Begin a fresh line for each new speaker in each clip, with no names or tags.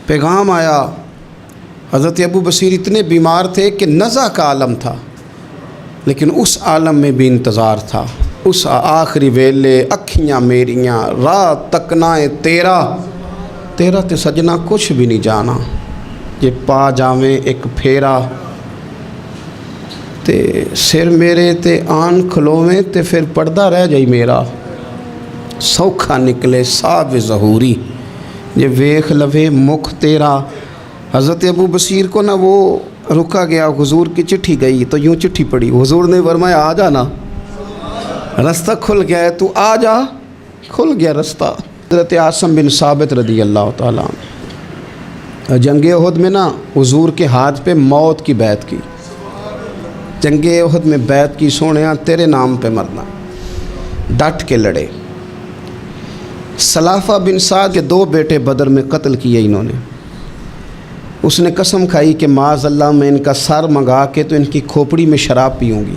پیغام آیا. حضرت ابو بصیر اتنے بیمار تھے کہ نزع کا عالم تھا، لیکن اس عالم میں بھی انتظار تھا. اس آخری ویلے اکھیاں میریاں رات تکنائیں تیرا تے سجنا کچھ بھی نہیں جانا، جے پا جاویں ایک پھیرا تے سر میرے تے آن کھلوویں تے پھر پردہ رہ جائی میرا. سوکھا نکلے صاحب ظہوری یہ ویخ لوے مکھ تیرا. حضرت ابو بصیر کو نا وہ رکا گیا، حضور کی چٹھی گئی تو یوں چٹھی پڑھی. حضور نے فرمایا آ جانا، رستہ کھل گیا ہے، تو آ جا. کھل گیا رستہ. حضرت عاصم بن ثابت رضی اللہ تعالیٰ عنہ جنگ احد میں نا حضور کے ہاتھ پہ موت کی بیعت کی. جنگ احد میں بیعت کی، سونیا تیرے نام پہ مرنا. ڈٹ کے لڑے. سلافہ بن سعد کے 2 بیٹے بدر میں قتل کیے انہوں نے. اس نے قسم کھائی کہ معاذ اللہ میں ان کا سر منگا کے تو ان کی کھوپڑی میں شراب پیوں گی.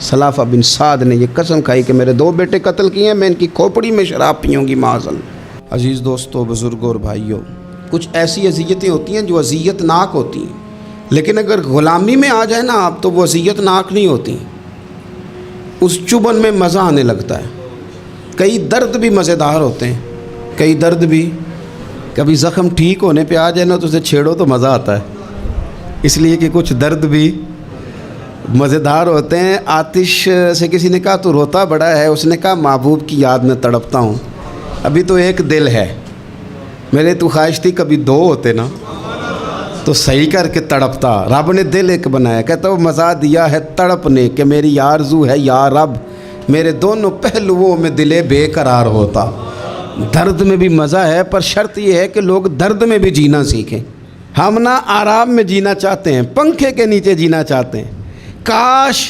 سلافہ بن سعد نے یہ قسم کھائی کہ میرے 2 بیٹے قتل کیے ہیں، میں ان کی کھوپڑی میں شراب پیوں گی معاذ اللہ. عزیز دوستو، بزرگوں اور بھائیوں، کچھ ایسی اذیتیں ہوتی ہیں جو اذیت ناک ہوتی ہیں، لیکن اگر غلامی میں آ جائے نا آپ تو وہ اذیت ناک نہیں ہوتی. اس چبھن میں مزہ آنے لگتا ہے. کئی درد بھی مزیدار ہوتے ہیں، کئی درد بھی کبھی زخم ٹھیک ہونے پہ آ جائے نا تو اسے چھیڑو تو مزہ آتا ہے، اس لیے کہ کچھ درد بھی مزیدار ہوتے ہیں. آتش سے کسی نے کہا تو روتا بڑا ہے، اس نے کہا محبوب کی یاد میں تڑپتا ہوں. ابھی تو ایک دل ہے، میرے تو خواہش تھی کبھی 2 ہوتے نا تو صحیح کر کے تڑپتا. رب نے دل ایک بنایا، کہتا وہ مزہ دیا ہے تڑپ نے کہ میری آرزو ہے یا رب میرے دونوں پہلوؤں میں دلے بے قرار ہوتا. درد میں بھی مزہ ہے، پر شرط یہ ہے کہ لوگ درد میں بھی جینا سیکھیں. ہم نا آرام میں جینا چاہتے ہیں، پنکھے کے نیچے جینا چاہتے ہیں. کاش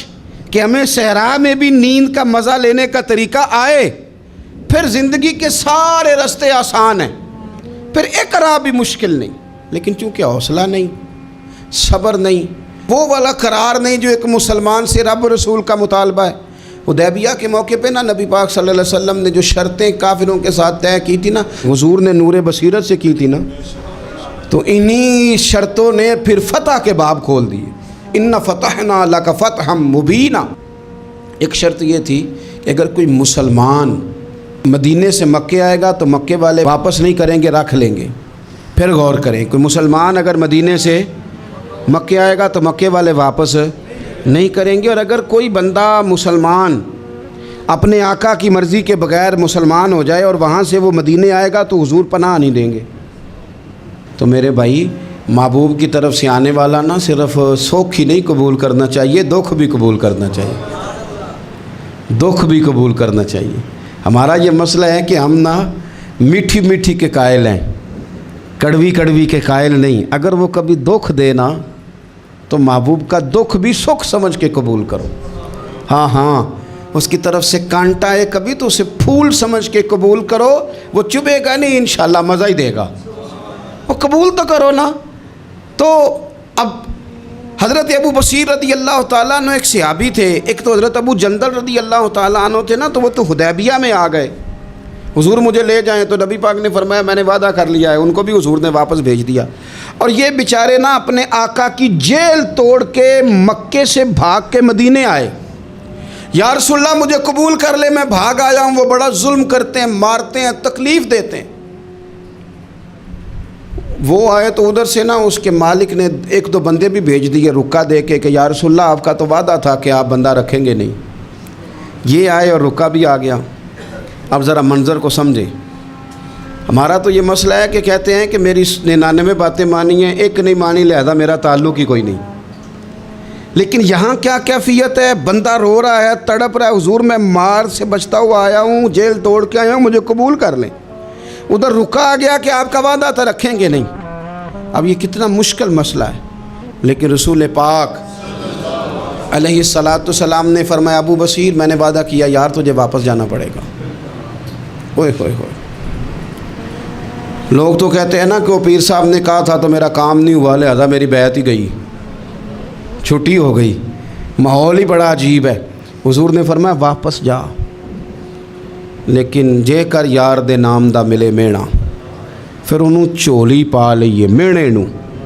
کہ ہمیں صحرا میں بھی نیند کا مزہ لینے کا طریقہ آئے، پھر زندگی کے سارے راستے آسان ہیں، پھر اقرار بھی مشکل نہیں. لیکن چونکہ حوصلہ نہیں، صبر نہیں، وہ والا قرار نہیں جو ایک مسلمان سے رب رسول کا مطالبہ ہے. حدیبیہ کے موقع پہ نا نبی پاک صلی اللہ علیہ وسلم نے جو شرطیں کافروں کے ساتھ طے کی تھی نا، حضور نے نور بصیرت سے کی تھی نا، تو انہی شرطوں نے پھر فتح کے باب کھول دیے. ان فتحنا لک فتحا مبینا. ایک شرط یہ تھی کہ اگر کوئی مسلمان مدینے سے مکے آئے گا تو مکے والے واپس نہیں کریں گے، رکھ لیں گے. پھر غور کریں، کوئی مسلمان اگر مدینے سے مکے آئے گا تو مکے والے واپس نہیں کریں گے. اور اگر کوئی بندہ مسلمان اپنے آقا کی مرضی کے بغیر مسلمان ہو جائے اور وہاں سے وہ مدینے آئے گا تو حضور پناہ نہیں دیں گے. تو میرے بھائی، محبوب کی طرف سے آنے والا نہ صرف سوکھ ہی نہیں قبول کرنا چاہیے، دکھ بھی قبول کرنا چاہیے، دکھ بھی قبول کرنا چاہیے. ہمارا یہ مسئلہ ہے کہ ہم نہ میٹھی میٹھی کے قائل ہیں، کڑوی کڑوی کے قائل نہیں. اگر وہ کبھی دکھ دے نا تو محبوب کا دکھ بھی سکھ سمجھ کے قبول کرو. ہاں اس کی طرف سے کانٹا ہے کبھی تو اسے پھول سمجھ کے قبول کرو. وہ چبھے گا نہیں، انشاءاللہ مزہ ہی دے گا. وہ قبول تو کرو نا. تو اب حضرت ابو بصیر رضی اللہ تعالیٰ عنہ ایک صحابی تھے، ایک تو حضرت ابو جندل رضی اللہ تعالیٰ عنہ تھے نا، تو وہ تو حدیبیہ میں آ گئے. حضور مجھے لے جائیں تو نبی پاک نے فرمایا میں نے وعدہ کر لیا ہے. ان کو بھی حضور نے واپس بھیج دیا. اور یہ بیچارے نا اپنے آقا کی جیل توڑ کے مکے سے بھاگ کے مدینے آئے. یا رسول اللہ مجھے قبول کر لے، میں بھاگ آیا ہوں، وہ بڑا ظلم کرتے ہیں، مارتے ہیں، تکلیف دیتے ہیں. وہ آئے تو ادھر سے نا اس کے مالک نے 1-2 بندے بھی بھیج دیے رکا دے کے کہ یا رسول اللہ آپ کا تو وعدہ تھا کہ آپ بندہ رکھیں گے نہیں. یہ آئے اور رکا بھی آ گیا. اب ذرا منظر کو سمجھے. ہمارا تو یہ مسئلہ ہے کہ کہتے ہیں کہ میری 99 باتیں مانی ہیں، ایک نہیں مانی، لہذا میرا تعلق ہی کوئی نہیں. لیکن یہاں کیا کیفیت ہے؟ بندہ رو رہا ہے، تڑپ رہا ہے، حضور میں مار سے بچتا ہوا آیا ہوں، جیل توڑ کے آیا ہوں، مجھے قبول کر لیں. ادھر رکا آ گیا کہ آپ کا وعدہ تھا رکھیں گے نہیں. اب یہ کتنا مشکل مسئلہ ہے. لیکن رسول پاک علیہ السلام نے فرمایا ابو بصیر میں نے وعدہ کیا یار تجھے واپس جانا پڑے گا. ہوئے ہوئے ہوئے. لوگ تو کہتے ہیں نا کہ وہ پیر صاحب نے کہا تھا تو میرا کام نہیں ہوا لہذا میری بیعت ہی گئی، چھٹی ہو گئی. ماحول ہی بڑا عجیب ہے. حضور نے فرمایا واپس جا، لیکن جے کر یار دے نام دا ملے مینا. ਫਿਰ ਉਹਨੂੰ ਝੋਲੀ ਪਾ ਲਈਏ ਮਿਹਣੇ ਨੂੰ,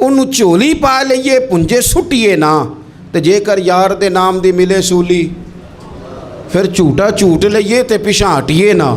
ਉਹਨੂੰ ਝੋਲੀ ਪਾ ਲਈਏ ਪੁੰਜੇ ਸੁੱਟੀਏ ਨਾ, ਤੇ ਜੇਕਰ ਯਾਰ ਦੇ ਨਾਮ ਦੀ ਮਿਲੇ ਸੂਲੀ, ਫਿਰ ਝੂਟਾ ਝੂਟ ਲਈਏ ਤੇ ਪਿਛਾਂ ਹਟੀਏ ਨਾ,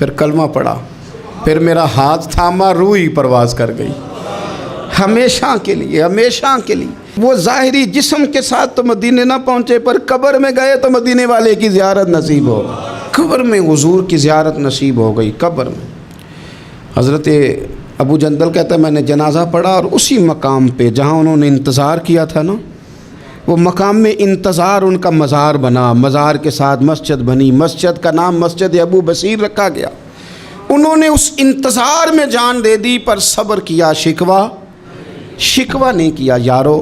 پھر کلمہ پڑھا، پھر میرا ہاتھ تھاما، روح ہی پرواز کر گئی ہمیشہ کے لیے، ہمیشہ کے لیے۔ وہ ظاہری جسم کے ساتھ تو مدینے نہ پہنچے، پر قبر میں گئے تو مدینے والے کی زیارت نصیب ہو گئی، قبر میں حضور کی زیارت نصیب ہو گئی۔ قبر میں حضرت ابو جندل کہتا ہے میں نے جنازہ پڑھا اور اسی مقام پہ جہاں انہوں نے انتظار کیا تھا نا، وہ مقام میں انتظار ان کا مزار بنا، مزار کے ساتھ مسجد بنی، مسجد کا نام مسجد ابو بصیر رکھا گیا۔ انہوں نے اس انتظار میں جان دے دی، پر صبر کیا، شکوہ نہیں کیا۔ یارو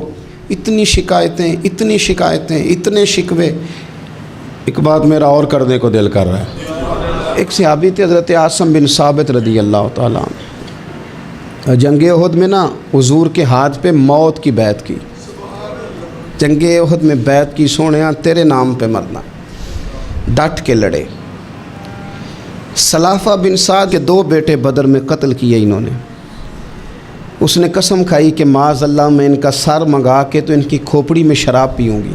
اتنی شکایتیں، اتنی شکایتیں، اتنے شکوے، ایک بات میرا اور کرنے کو دل کر رہا ہے۔ ایک صحابی تھے حضرت عاصم بن ثابت رضی اللہ تعالیٰ عنہ، جنگ احد میں نا حضور کے ہاتھ پہ موت کی بیعت کی، جنگ احد میں بیعت کی، سونیا تیرے نام پہ مرنا، ڈٹ کے لڑے۔ سلافہ بن سعد کے 2 بیٹے بدر میں قتل کیے انہوں نے۔ اس نے قسم کھائی کہ معاذ اللہ میں ان کا سر منگا کے تو ان کی کھوپڑی میں شراب پیوں گی۔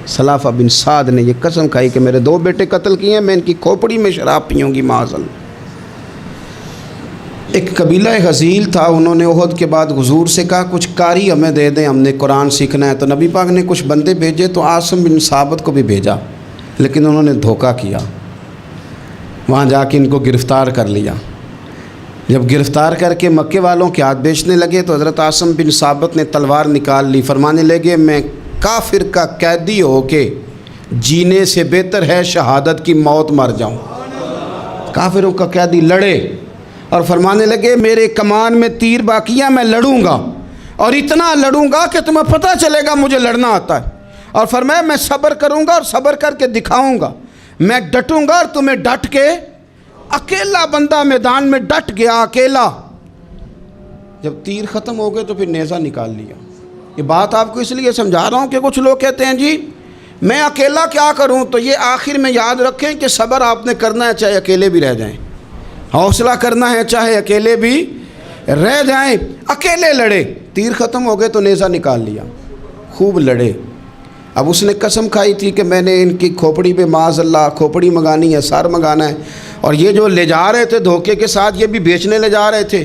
سلافہ بن سعد نے یہ قسم کھائی کہ میرے 2 بیٹے قتل کیے ہیں، میں ان کی کھوپڑی میں شراب پیوں گی معاذ اللہ۔ ایک قبیلہ غزیل تھا، انہوں نے احد کے بعد حضور سے کہا کچھ قاری ہمیں دے دیں، ہم نے قرآن سیکھنا ہے۔ تو نبی پاک نے کچھ بندے بھیجے، تو عاصم بن ثابت کو بھی بھیجا، لیکن انہوں نے دھوکہ کیا، وہاں جا کے ان کو گرفتار کر لیا۔ جب گرفتار کر کے مکے والوں کے ہاتھ بیچنے لگے تو حضرت عاصم بن ثابت نے تلوار نکال لی، فرمانے لگے میں کافر کا قیدی ہو کے جینے سے بہتر ہے شہادت کی موت مر جاؤں۔ کافروں کا قیدی لڑے اور فرمانے لگے میرے کمان میں تیر باقی ہے، میں لڑوں گا اور اتنا لڑوں گا کہ تمہیں پتہ چلے گا مجھے لڑنا آتا ہے۔ اور فرمایا میں صبر کروں گا اور صبر کر کے دکھاؤں گا، میں ڈٹوں گا اور تمہیں ڈٹ کے۔ اکیلا بندہ میدان میں ڈٹ گیا، اکیلا۔ جب تیر ختم ہو گئے تو پھر نیزہ نکال لیا۔ یہ بات آپ کو اس لیے سمجھا رہا ہوں کہ کچھ لوگ کہتے ہیں جی میں اکیلا کیا کروں، تو یہ آخر میں یاد رکھیں کہ صبر آپ نے کرنا ہے چاہے اکیلے بھی رہ جائیں، حوصلہ کرنا ہے چاہے اکیلے بھی رہ جائیں۔ اکیلے لڑے، تیر ختم ہو گئے تو نیزہ نکال لیا، خوب لڑے۔ اب اس نے قسم کھائی تھی کہ میں نے ان کی کھوپڑی پہ معاذ اللہ کھوپڑی منگانی ہے، سار منگانا ہے، اور یہ جو لے جا رہے تھے دھوکے کے ساتھ یہ بھی بیچنے لے جا رہے تھے۔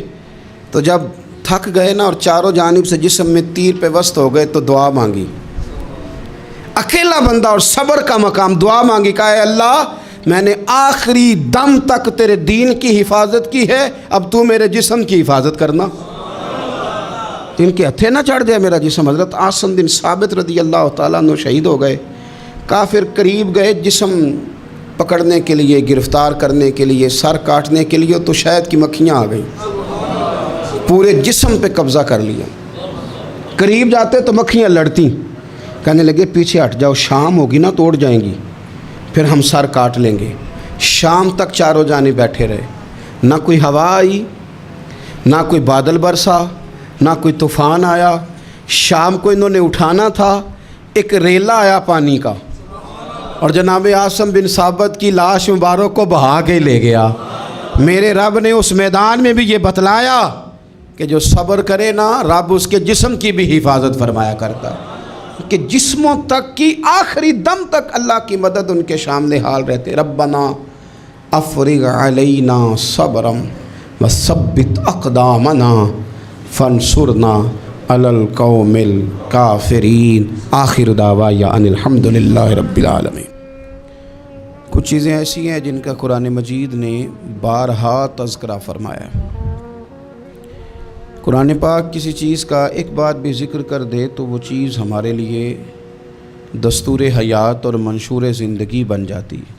تو جب تھک گئے نا اور چاروں جانب سے جسم میں تیر پہ وسط ہو گئے تو دعا مانگی، اکیلا بندہ اور صبر کا مقام، دعا مانگی، کہا اے اللہ میں نے آخری دم تک تیرے دین کی حفاظت کی ہے، اب تو میرے جسم کی حفاظت کرنا، ان کے ہتھے نہ چڑھ جائے میرا جسم۔ حضرت عاصم بن ثابت رضی اللہ تعالیٰ عنہ شہید ہو گئے۔ کافر قریب گئے جسم پکڑنے کے لیے، گرفتار کرنے کے لیے، سر کاٹنے کے لیے، تو شہد کی مکھیاں آ گئیں، پورے جسم پہ قبضہ کر لیا۔ قریب جاتے تو مکھیاں لڑتی، کہنے لگے پیچھے ہٹ جاؤ، شام ہوگی نا توڑ جائیں گی، پھر ہم سر کاٹ لیں گے۔ شام تک چاروں جانے بیٹھے رہے، نہ کوئی ہوا آئی، نہ کوئی بادل برسا، نہ کوئی طوفان آیا۔ شام کو انہوں نے اٹھانا تھا، ایک ریلا آیا پانی کا، اور جناب عاصم بن ثابت کی لاش مبارک کو بہا کے لے گیا۔ میرے رب نے اس میدان میں بھی یہ بتلایا کہ جو صبر کرے نا رب اس کے جسم کی بھی حفاظت فرمایا کرتا ہے، کہ جسموں تک کی آخری دم تک اللہ کی مدد ان کے سامنے حال رہتے۔ ربنا افرغ علینا صبرا وثبت اقدامنا فانصرنا علی القوم الکافرین۔ آخر دعوانا ان الحمد للہ رب العالمین۔ کچھ چیزیں ایسی ہیں جن کا قرآن مجید نے بارہا تذکرہ فرمایا ہے۔ قرآن پاک کسی چیز کا ایک بات بھی ذکر کر دے تو وہ چیز ہمارے لیے دستور حیات اور منشور زندگی بن جاتی ہے،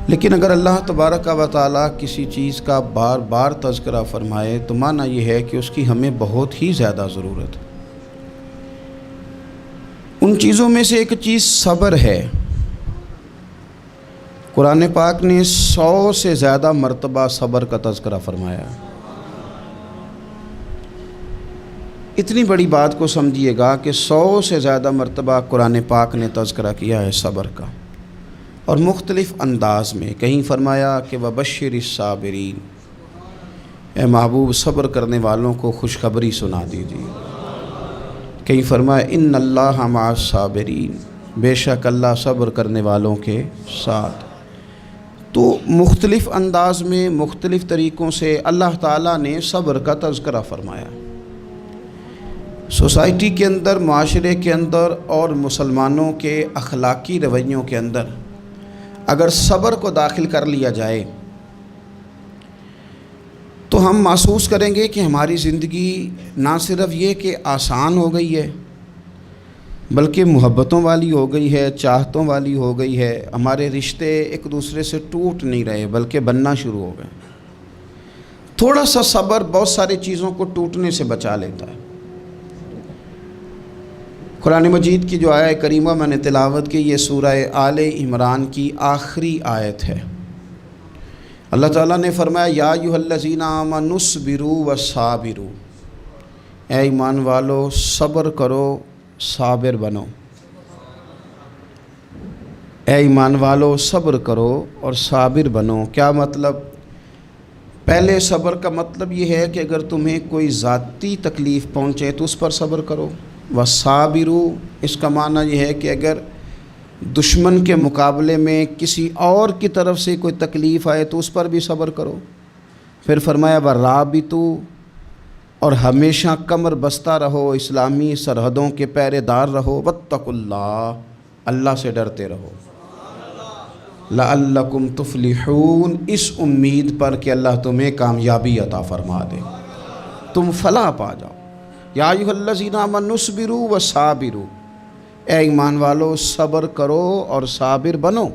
لیکن اگر اللہ تبارک و تعالیٰ کسی چیز کا بار بار تذکرہ فرمائے تو معنی یہ ہے کہ اس کی ہمیں بہت ہی زیادہ ضرورت ہے۔ ان چیزوں میں سے ایک چیز صبر ہے۔ قرآن پاک نے 100 سے زیادہ مرتبہ صبر کا تذکرہ فرمایا۔ اتنی بڑی بات کو سمجھیے گا کہ 100 سے زیادہ مرتبہ قرآن پاک نے تذکرہ کیا ہے صبر کا، اور مختلف انداز میں۔ کہیں فرمایا کہ وبشر الصابرین، اے محبوب صبر کرنے والوں کو خوشخبری سنا دیجیے۔ کہیں فرمایا ان اللہ مع الصابرین، بے شک اللہ صبر کرنے والوں کے ساتھ۔ تو مختلف انداز میں مختلف طریقوں سے اللہ تعالیٰ نے صبر کا تذکرہ فرمایا۔ سوسائٹی کے اندر، معاشرے کے اندر اور مسلمانوں کے اخلاقی رویوں کے اندر اگر صبر کو داخل کر لیا جائے تو ہم محسوس کریں گے کہ ہماری زندگی نہ صرف یہ کہ آسان ہو گئی ہے بلکہ محبتوں والی ہو گئی ہے، چاہتوں والی ہو گئی ہے۔ ہمارے رشتے ایک دوسرے سے ٹوٹ نہیں رہے بلکہ بننا شروع ہو گئے۔ تھوڑا سا صبر بہت ساری چیزوں کو ٹوٹنے سے بچا لیتا ہے۔ قرآن مجید کی جو آیہ کریمہ میں نے تلاوت کی، یہ سورہ آل عمران کی آخری آیت ہے۔ اللہ تعالیٰ نے فرمایا یا ایھا الذین آمنوا اصبروا وصابروا، اے ایمان والو صبر کرو صابر بنو۔ اے ایمان والو صبر کرو اور صابر بنو۔ کیا مطلب؟ پہلے صبر کا مطلب یہ ہے کہ اگر تمہیں کوئی ذاتی تکلیف پہنچے تو اس پر صبر کرو۔ وصابروا، اس کا معنی یہ ہے کہ اگر دشمن کے مقابلے میں کسی اور کی طرف سے کوئی تکلیف آئے تو اس پر بھی صبر کرو۔ پھر فرمایا ورابطوا، اور ہمیشہ کمر بستہ رہو، اسلامی سرحدوں کے پہرے دار رہو۔ واتقوا اللہ، اللہ سے ڈرتے رہو۔ لعلکم تفلحون، اس امید پر کہ اللہ تمہیں کامیابی عطا فرما دے، تم فلاح پا جاؤ۔ یا ایھا الذین آمنوا اصبروا وصابروا، اے ایمان والو صبر کرو اور صابر بنو۔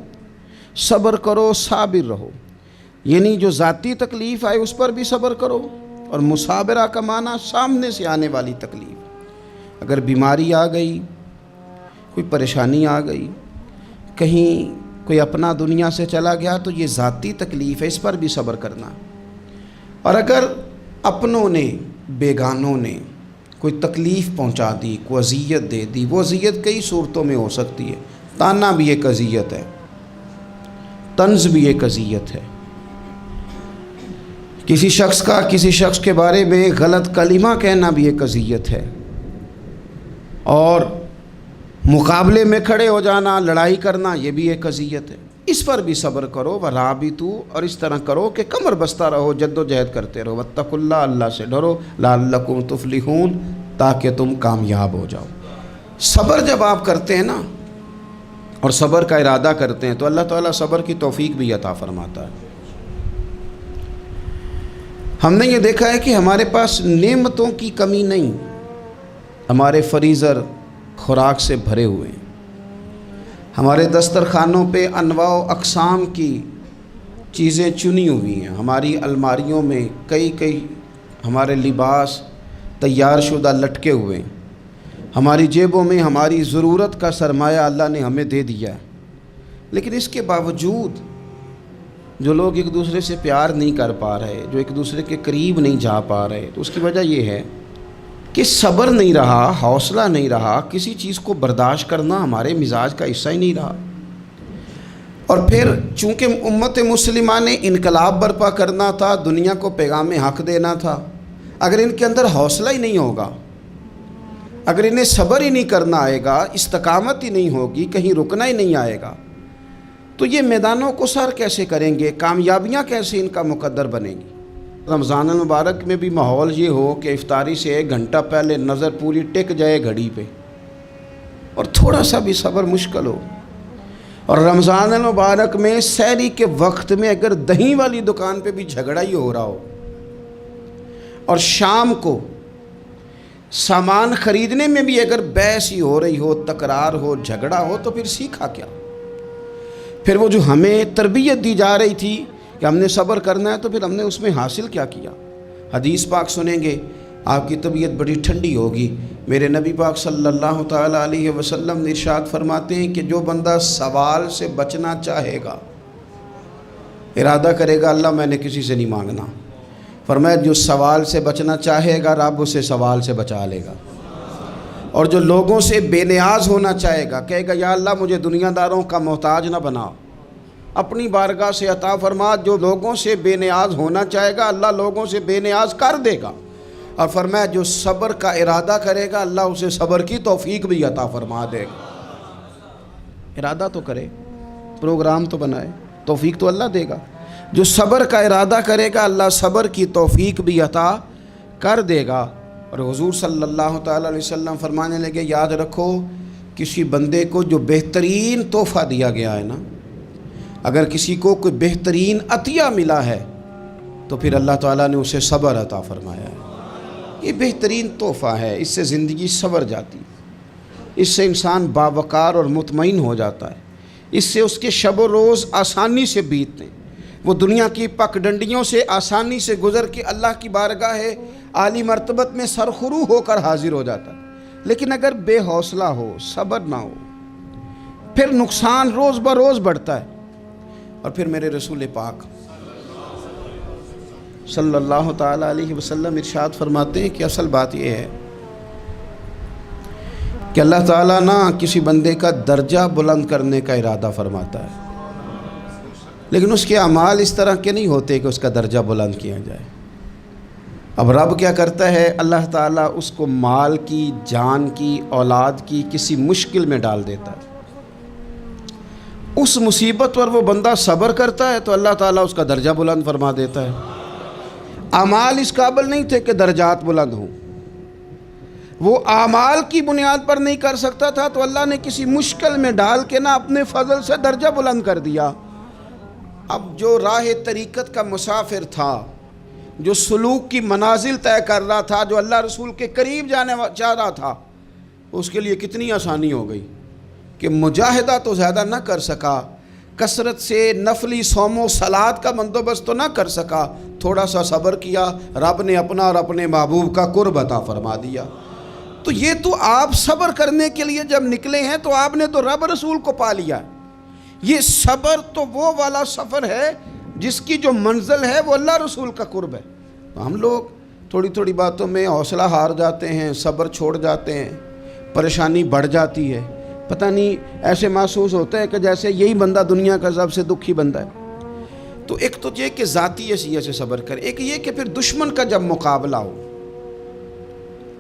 صبر کرو، صابر رہو، یعنی جو ذاتی تکلیف آئے اس پر بھی صبر کرو۔ اور مصابرہ کا معنی سامنے سے آنے والی تکلیف، اگر بیماری آ گئی، کوئی پریشانی آ گئی، کہیں کوئی اپنا دنیا سے چلا گیا تو یہ ذاتی تکلیف ہے، اس پر بھی صبر کرنا۔ اور اگر اپنوں نے، بیگانوں نے کوئی تکلیف پہنچا دی، کوئی اذیت دے دی، وہ اذیت کئی صورتوں میں ہو سکتی ہے۔ تانا بھی ایک اذیت ہے، طنز بھی ایک اذیت ہے، کسی شخص کے بارے میں غلط کلمہ کہنا بھی ایک اذیت ہے، اور مقابلے میں کھڑے ہو جانا، لڑائی کرنا، یہ بھی ایک اذیت ہے۔ اس پر بھی صبر کرو۔ ورابطوا، اور اس طرح کرو کہ کمر بستہ رہو، جد و جہد کرتے رہو۔ واتقوا اللہ، اللہ سے ڈرو۔ لعلکم تفلحون، تاکہ تم کامیاب ہو جاؤ۔ صبر جب آپ کرتے ہیں نا اور صبر کا ارادہ کرتے ہیں تو اللہ تعالیٰ صبر کی توفیق بھی عطا فرماتا ہے۔ ہم نے یہ دیکھا ہے کہ ہمارے پاس نعمتوں کی کمی نہیں، ہمارے فریزر خوراک سے بھرے ہوئے ہیں، ہمارے دسترخوانوں پہ انواع و اقسام کی چیزیں چنی ہوئی ہیں، ہماری الماریوں میں کئی ہمارے لباس تیار شدہ لٹکے ہوئے ہیں، ہماری جیبوں میں ہماری ضرورت کا سرمایہ اللہ نے ہمیں دے دیا ہے۔ لیکن اس کے باوجود جو لوگ ایک دوسرے سے پیار نہیں کر پا رہے، جو ایک دوسرے کے قریب نہیں جا پا رہے، تو اس کی وجہ یہ ہے کہ صبر نہیں رہا، حوصلہ نہیں رہا، کسی چیز کو برداشت کرنا ہمارے مزاج کا حصہ ہی نہیں رہا۔ اور پھر چونکہ امت مسلمہ نے انقلاب برپا کرنا تھا، دنیا کو پیغام حق دینا تھا، اگر ان کے اندر حوصلہ ہی نہیں ہوگا، اگر انہیں صبر ہی نہیں کرنا آئے گا، استقامت ہی نہیں ہوگی، کہیں رکنا ہی نہیں آئے گا، تو یہ میدانوں کو سر کیسے کریں گے؟ کامیابیاں کیسے ان کا مقدر بنے گی؟ رمضان المبارک میں بھی ماحول یہ ہو کہ افطاری سے 1 گھنٹہ پہلے نظر پوری ٹک جائے گھڑی پہ، اور تھوڑا سا بھی صبر مشکل ہو۔ اور رمضان المبارک میں سحری کے وقت میں اگر دہی والی دکان پہ بھی جھگڑا ہی ہو رہا ہو، اور شام کو سامان خریدنے میں بھی اگر بحث ہی ہو رہی ہو، تکرار ہو، جھگڑا ہو، تو پھر سیکھا کیا؟ پھر وہ جو ہمیں تربیت دی جا رہی تھی کہ ہم نے صبر کرنا ہے، تو پھر ہم نے اس میں حاصل کیا کیا؟ حدیث پاک سنیں گے، آپ کی طبیعت بڑی ٹھنڈی ہوگی۔ میرے نبی پاک صلی اللہ تعالیٰ علیہ وسلم نے ارشاد فرماتے ہیں کہ جو بندہ سوال سے بچنا چاہے گا، ارادہ کرے گا اللہ میں نے کسی سے نہیں مانگنا، فرمایا جو سوال سے بچنا چاہے گا رب اسے سوال سے بچا لے گا۔ اور جو لوگوں سے بے نیاز ہونا چاہے گا، کہے گا یا اللہ مجھے دنیا داروں کا محتاج نہ بنا، اپنی بارگاہ سے عطا فرما۔ جو لوگوں سے بے نیاز ہونا چاہے گا اللہ لوگوں سے بے نیاز کر دے گا۔ اور فرمایا جو صبر کا ارادہ کرے گا اللہ اسے صبر کی توفیق بھی عطا فرما دے گا۔ ارادہ تو کرے، پروگرام تو بنائے، توفیق تو اللہ دے گا. جو صبر کا ارادہ کرے گا اللہ صبر کی توفیق بھی عطا کر دے گا. اور حضور صلی اللہ تعالیٰ علیہ وسلم فرمانے لگے یاد رکھو کسی بندے کو جو بہترین تحفہ دیا گیا ہے نا، اگر کسی کو کوئی بہترین عطیہ ملا ہے تو پھر اللہ تعالیٰ نے اسے صبر عطا فرمایا ہے. یہ بہترین تحفہ ہے، اس سے زندگی سنور جاتی، اس سے انسان باوقار اور مطمئن ہو جاتا ہے، اس سے اس کے شب و روز آسانی سے بیتتے ہیں، وہ دنیا کی پک ڈنڈیوں سے آسانی سے گزر کے اللہ کی بارگاہ عالی مرتبت میں سرخرو ہو کر حاضر ہو جاتا ہے. لیکن اگر بے حوصلہ ہو، صبر نہ ہو، پھر نقصان روز بروز بڑھتا ہے. اور پھر میرے رسول پاک صلی اللہ تعالیٰ علیہ وسلم ارشاد فرماتے ہیں کہ اصل بات یہ ہے کہ اللہ تعالیٰ نہ کسی بندے کا درجہ بلند کرنے کا ارادہ فرماتا ہے، لیکن اس کے اعمال اس طرح کے نہیں ہوتے کہ اس کا درجہ بلند کیا جائے. اب رب کیا کرتا ہے، اللہ تعالیٰ اس کو مال کی، جان کی، اولاد کی کسی مشکل میں ڈال دیتا ہے. اس مصیبت پر وہ بندہ صبر کرتا ہے تو اللہ تعالیٰ اس کا درجہ بلند فرما دیتا ہے. اعمال اس قابل نہیں تھے کہ درجات بلند ہوں، وہ اعمال کی بنیاد پر نہیں کر سکتا تھا تو اللہ نے کسی مشکل میں ڈال کے نہ اپنے فضل سے درجہ بلند کر دیا. اب جو راہ طریقت کا مسافر تھا، جو سلوک کی منازل طے کر رہا تھا، جو اللہ رسول کے قریب جانے چاہ رہا تھا، اس کے لیے کتنی آسانی ہو گئی کہ مجاہدہ تو زیادہ نہ کر سکا، کثرت سے نفلی صوم و صلات کا بندوبست تو نہ کر سکا، تھوڑا سا صبر کیا، رب نے اپنا اور اپنے محبوب کا قرب عطا فرما دیا. تو یہ تو آپ صبر کرنے کے لیے جب نکلے ہیں تو آپ نے تو رب رسول کو پا لیا. یہ صبر تو وہ والا سفر ہے جس کی جو منزل ہے وہ اللہ رسول کا قرب ہے. ہم لوگ تھوڑی تھوڑی باتوں میں حوصلہ ہار جاتے ہیں، صبر چھوڑ جاتے ہیں، پریشانی بڑھ جاتی ہے. پتہ نہیں ایسے محسوس ہوتا ہے کہ جیسے یہی بندہ دنیا کا سب سے دکھی بندہ ہے. تو ایک تو یہ کہ ذاتی حیثیت سے صبر کرے، ایک یہ کہ پھر دشمن کا جب مقابلہ ہو،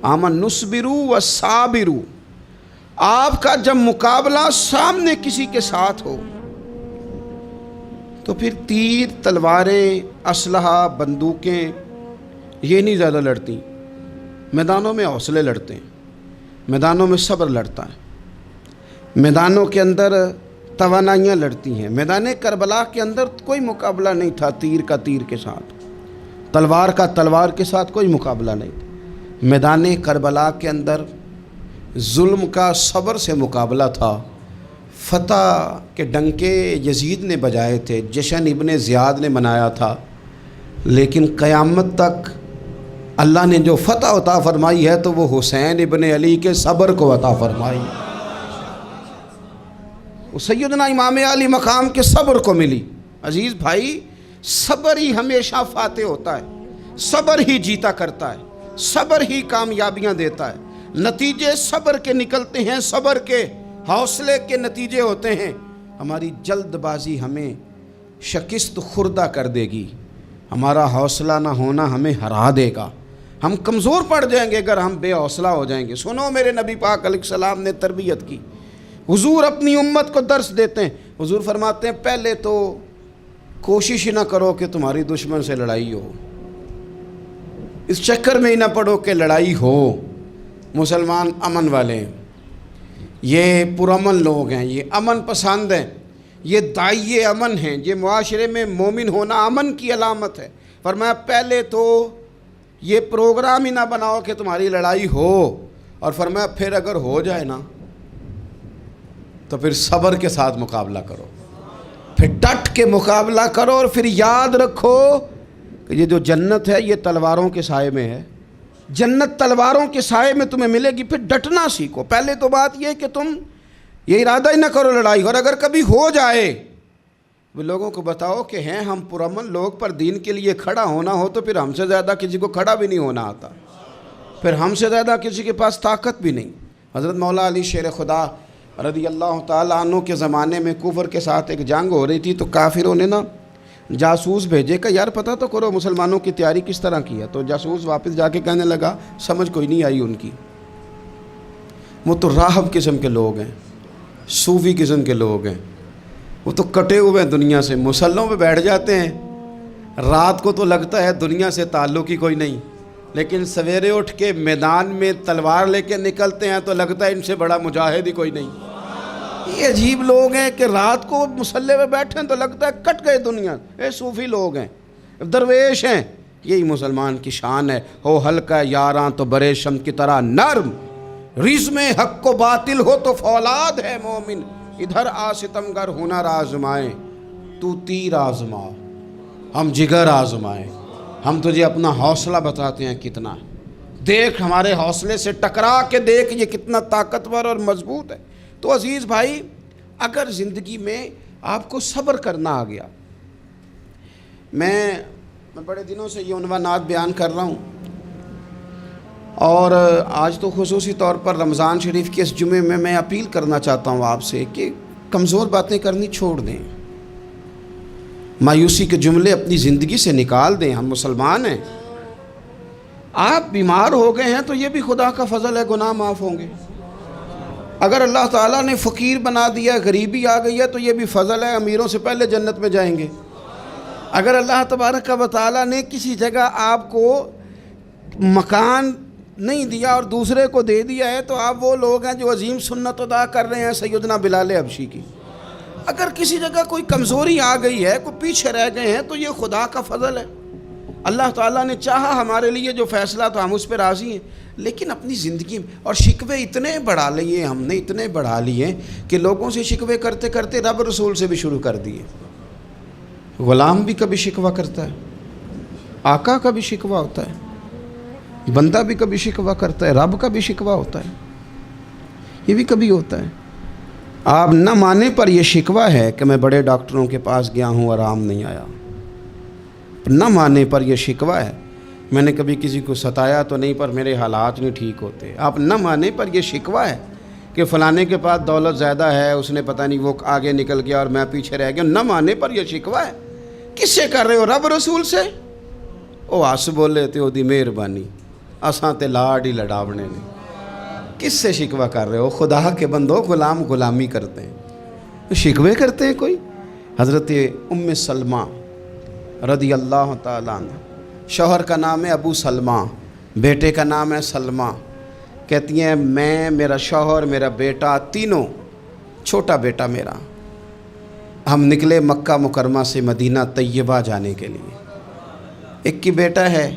آمن نصبرو و صابرو، آپ کا جب مقابلہ سامنے کسی کے ساتھ ہو تو پھر تیر، تلواریں، اسلحہ، بندوقیں یہ نہیں زیادہ لڑتی. میدانوں میں حوصلے لڑتے ہیں، میدانوں میں صبر لڑتا ہے، میدانوں کے اندر توانائیاں لڑتی ہیں. میدان کربلا کے اندر کوئی مقابلہ نہیں تھا تیر کا تیر کے ساتھ، تلوار کا تلوار کے ساتھ کوئی مقابلہ نہیں تھا. میدان کربلا کے اندر ظلم کا صبر سے مقابلہ تھا. فتح کے ڈنکے یزید نے بجائے تھے، جشن ابن زیاد نے منایا تھا، لیکن قیامت تک اللہ نے جو فتح عطا فرمائی ہے تو وہ حسین ابن علی کے صبر کو عطا فرمائی، وہ سیدنا امام علی مقام کے صبر کو ملی. عزیز بھائی، صبر ہی ہمیشہ فاتح ہوتا ہے، صبر ہی جیتا کرتا ہے، صبر ہی کامیابیاں دیتا ہے. نتیجے صبر کے نکلتے ہیں، صبر کے، حوصلے کے نتیجے ہوتے ہیں. ہماری جلد بازی ہمیں شکست خوردہ کر دے گی، ہمارا حوصلہ نہ ہونا ہمیں ہرا دے گا. ہم کمزور پڑ جائیں گے اگر ہم بے حوصلہ ہو جائیں گے. سنو، میرے نبی پاک علیہ السلام نے تربیت کی. حضور اپنی امت کو درس دیتے ہیں. حضور فرماتے ہیں پہلے تو کوشش ہی نہ کرو کہ تمہاری دشمن سے لڑائی ہو، اس چکر میں ہی نہ پڑو کہ لڑائی ہو. مسلمان امن والے ہیں، یہ پرامن لوگ ہیں، یہ امن پسند ہیں، یہ داعی امن ہیں، یہ معاشرے میں مومن ہونا امن کی علامت ہے. فرمایا پہلے تو یہ پروگرام ہی نہ بناؤ کہ تمہاری لڑائی ہو، اور فرمایا پھر اگر ہو جائے نا تو پھر صبر کے ساتھ مقابلہ کرو، پھر ڈٹ کے مقابلہ کرو، اور پھر یاد رکھو کہ یہ جو جنت ہے یہ تلواروں کے سائے میں ہے. جنت تلواروں کے سائے میں تمہیں ملے گی. پھر ڈٹنا سیکھو. پہلے تو بات یہ کہ تم یہ ارادہ ہی نہ کرو لڑائی، اور اگر کبھی ہو جائے وہ لوگوں کو بتاؤ کہ ہیں ہم پرامن لوگ، پر دین کے لیے کھڑا ہونا ہو تو پھر ہم سے زیادہ کسی کو کھڑا بھی نہیں ہونا آتا، پھر ہم سے زیادہ کسی کے پاس طاقت بھی نہیں. حضرت مولا علی شیر خدا رضی اللہ تعالیٰ عنہ کے زمانے میں کفر کے ساتھ ایک جنگ ہو رہی تھی، تو کافروں نے نا جاسوس بھیجے کہ یار پتہ تو کرو مسلمانوں کی تیاری کس طرح کی ہے. تو جاسوس واپس جا کے کہنے لگا سمجھ کوئی نہیں آئی ان کی، وہ تو راہب قسم کے لوگ ہیں، صوفی قسم کے لوگ ہیں، وہ تو کٹے ہوئے ہیں دنیا سے، مسلوں پہ بیٹھ جاتے ہیں، رات کو تو لگتا ہے دنیا سے تعلق ہی کوئی نہیں، لیکن سویرے اٹھ کے میدان میں تلوار لے کے نکلتے ہیں تو لگتا ہے ان سے بڑا مجاہد ہی کوئی نہیں۔ یہ عجیب لوگ ہیں کہ رات کو مسلح پہ بیٹھے ہیں تو لگتا ہے کٹ گئے دنیا، یہ صوفی لوگ ہیں، درویش ہیں۔ یہی مسلمان کی شان ہے، ہو ہلکا یاراں تو برے شم کی طرح نرم، رزم حق و باطل ہو تو فولاد ہے مومن، ادھر آ ستمگر ہنر آزمائیں، تو تیر آزما ہم جگر آزمائیں۔ ہم تجھے اپنا حوصلہ بتاتے ہیں کتنا، دیکھ ہمارے حوصلے سے ٹکرا کے دیکھ یہ کتنا طاقتور اور مضبوط ہے۔ تو عزیز بھائی، اگر زندگی میں آپ کو صبر کرنا آ گیا، میں بڑے دنوں سے یہ عنوانات بیان کر رہا ہوں، اور آج تو خصوصی طور پر رمضان شریف کے اس جمعے میں میں اپیل کرنا چاہتا ہوں آپ سے کہ کمزور باتیں کرنی چھوڑ دیں، مایوسی کے جملے اپنی زندگی سے نکال دیں۔ ہم مسلمان ہیں، آپ بیمار ہو گئے ہیں تو یہ بھی خدا کا فضل ہے، گناہ معاف ہوں گے۔ اگر اللہ تعالیٰ نے فقیر بنا دیا، غریبی آ گئی ہے تو یہ بھی فضل ہے، امیروں سے پہلے جنت میں جائیں گے۔ اگر اللہ تبارک و تعالیٰ نے کسی جگہ آپ کو مکان نہیں دیا اور دوسرے کو دے دیا ہے تو آپ وہ لوگ ہیں جو عظیم سنت ادا کر رہے ہیں سیدنا بلال حبشی کی۔ اگر کسی جگہ کوئی کمزوری آ گئی ہے، کوئی پیچھے رہ گئے ہیں تو یہ خدا کا فضل ہے۔ اللہ تعالیٰ نے چاہا ہمارے لیے جو فیصلہ تو ہم اس پہ راضی ہیں، لیکن اپنی زندگی میں اور شکوے اتنے بڑھا لیے، ہم نے اتنے بڑھا لیے کہ لوگوں سے شکوے کرتے کرتے رب رسول سے بھی شروع کر دیے۔ غلام بھی کبھی شکوہ کرتا ہے، آقا کا بھی شکوہ ہوتا ہے، بندہ بھی کبھی شکوہ کرتا ہے، رب کا بھی شکوہ ہوتا ہے، یہ بھی کبھی ہوتا ہے۔ آپ نہ مانے پر یہ شکوہ ہے کہ میں بڑے ڈاکٹروں کے پاس گیا ہوں، آرام نہیں آیا، نہ مانے پر یہ شکوہ ہے میں نے کبھی کسی کو ستایا تو نہیں پر میرے حالات نہیں ٹھیک ہوتے۔ آپ نہ مانے پر یہ شکوہ ہے کہ فلانے کے پاس دولت زیادہ ہے، اس نے پتہ نہیں وہ آگے نکل گیا اور میں پیچھے رہ گیا، نہ مانے پر یہ شکوہ ہے۔ کس سے کر رہے ہو؟ رب رسول سے۔ او آس بولے تے او دی مہربانی، اساں تے لاڈ ہی لڑاونے نے۔ کس سے شکوہ کر رہے ہو؟ خدا کے بندو، غلام غلامی کرتے ہیں، شکوے کرتے ہیں کوئی؟ حضرت ام سلمہ رضی اللہ تعالیٰ عنہ، شوہر کا نام ہے ابو سلمہ، بیٹے کا نام ہے سلمہ، کہتی ہیں میں، میرا شوہر، میرا بیٹا، تینوں، چھوٹا بیٹا میرا، ہم نکلے مکہ مکرمہ سے مدینہ طیبہ جانے کے لیے۔ ایک کی بیٹا ہے،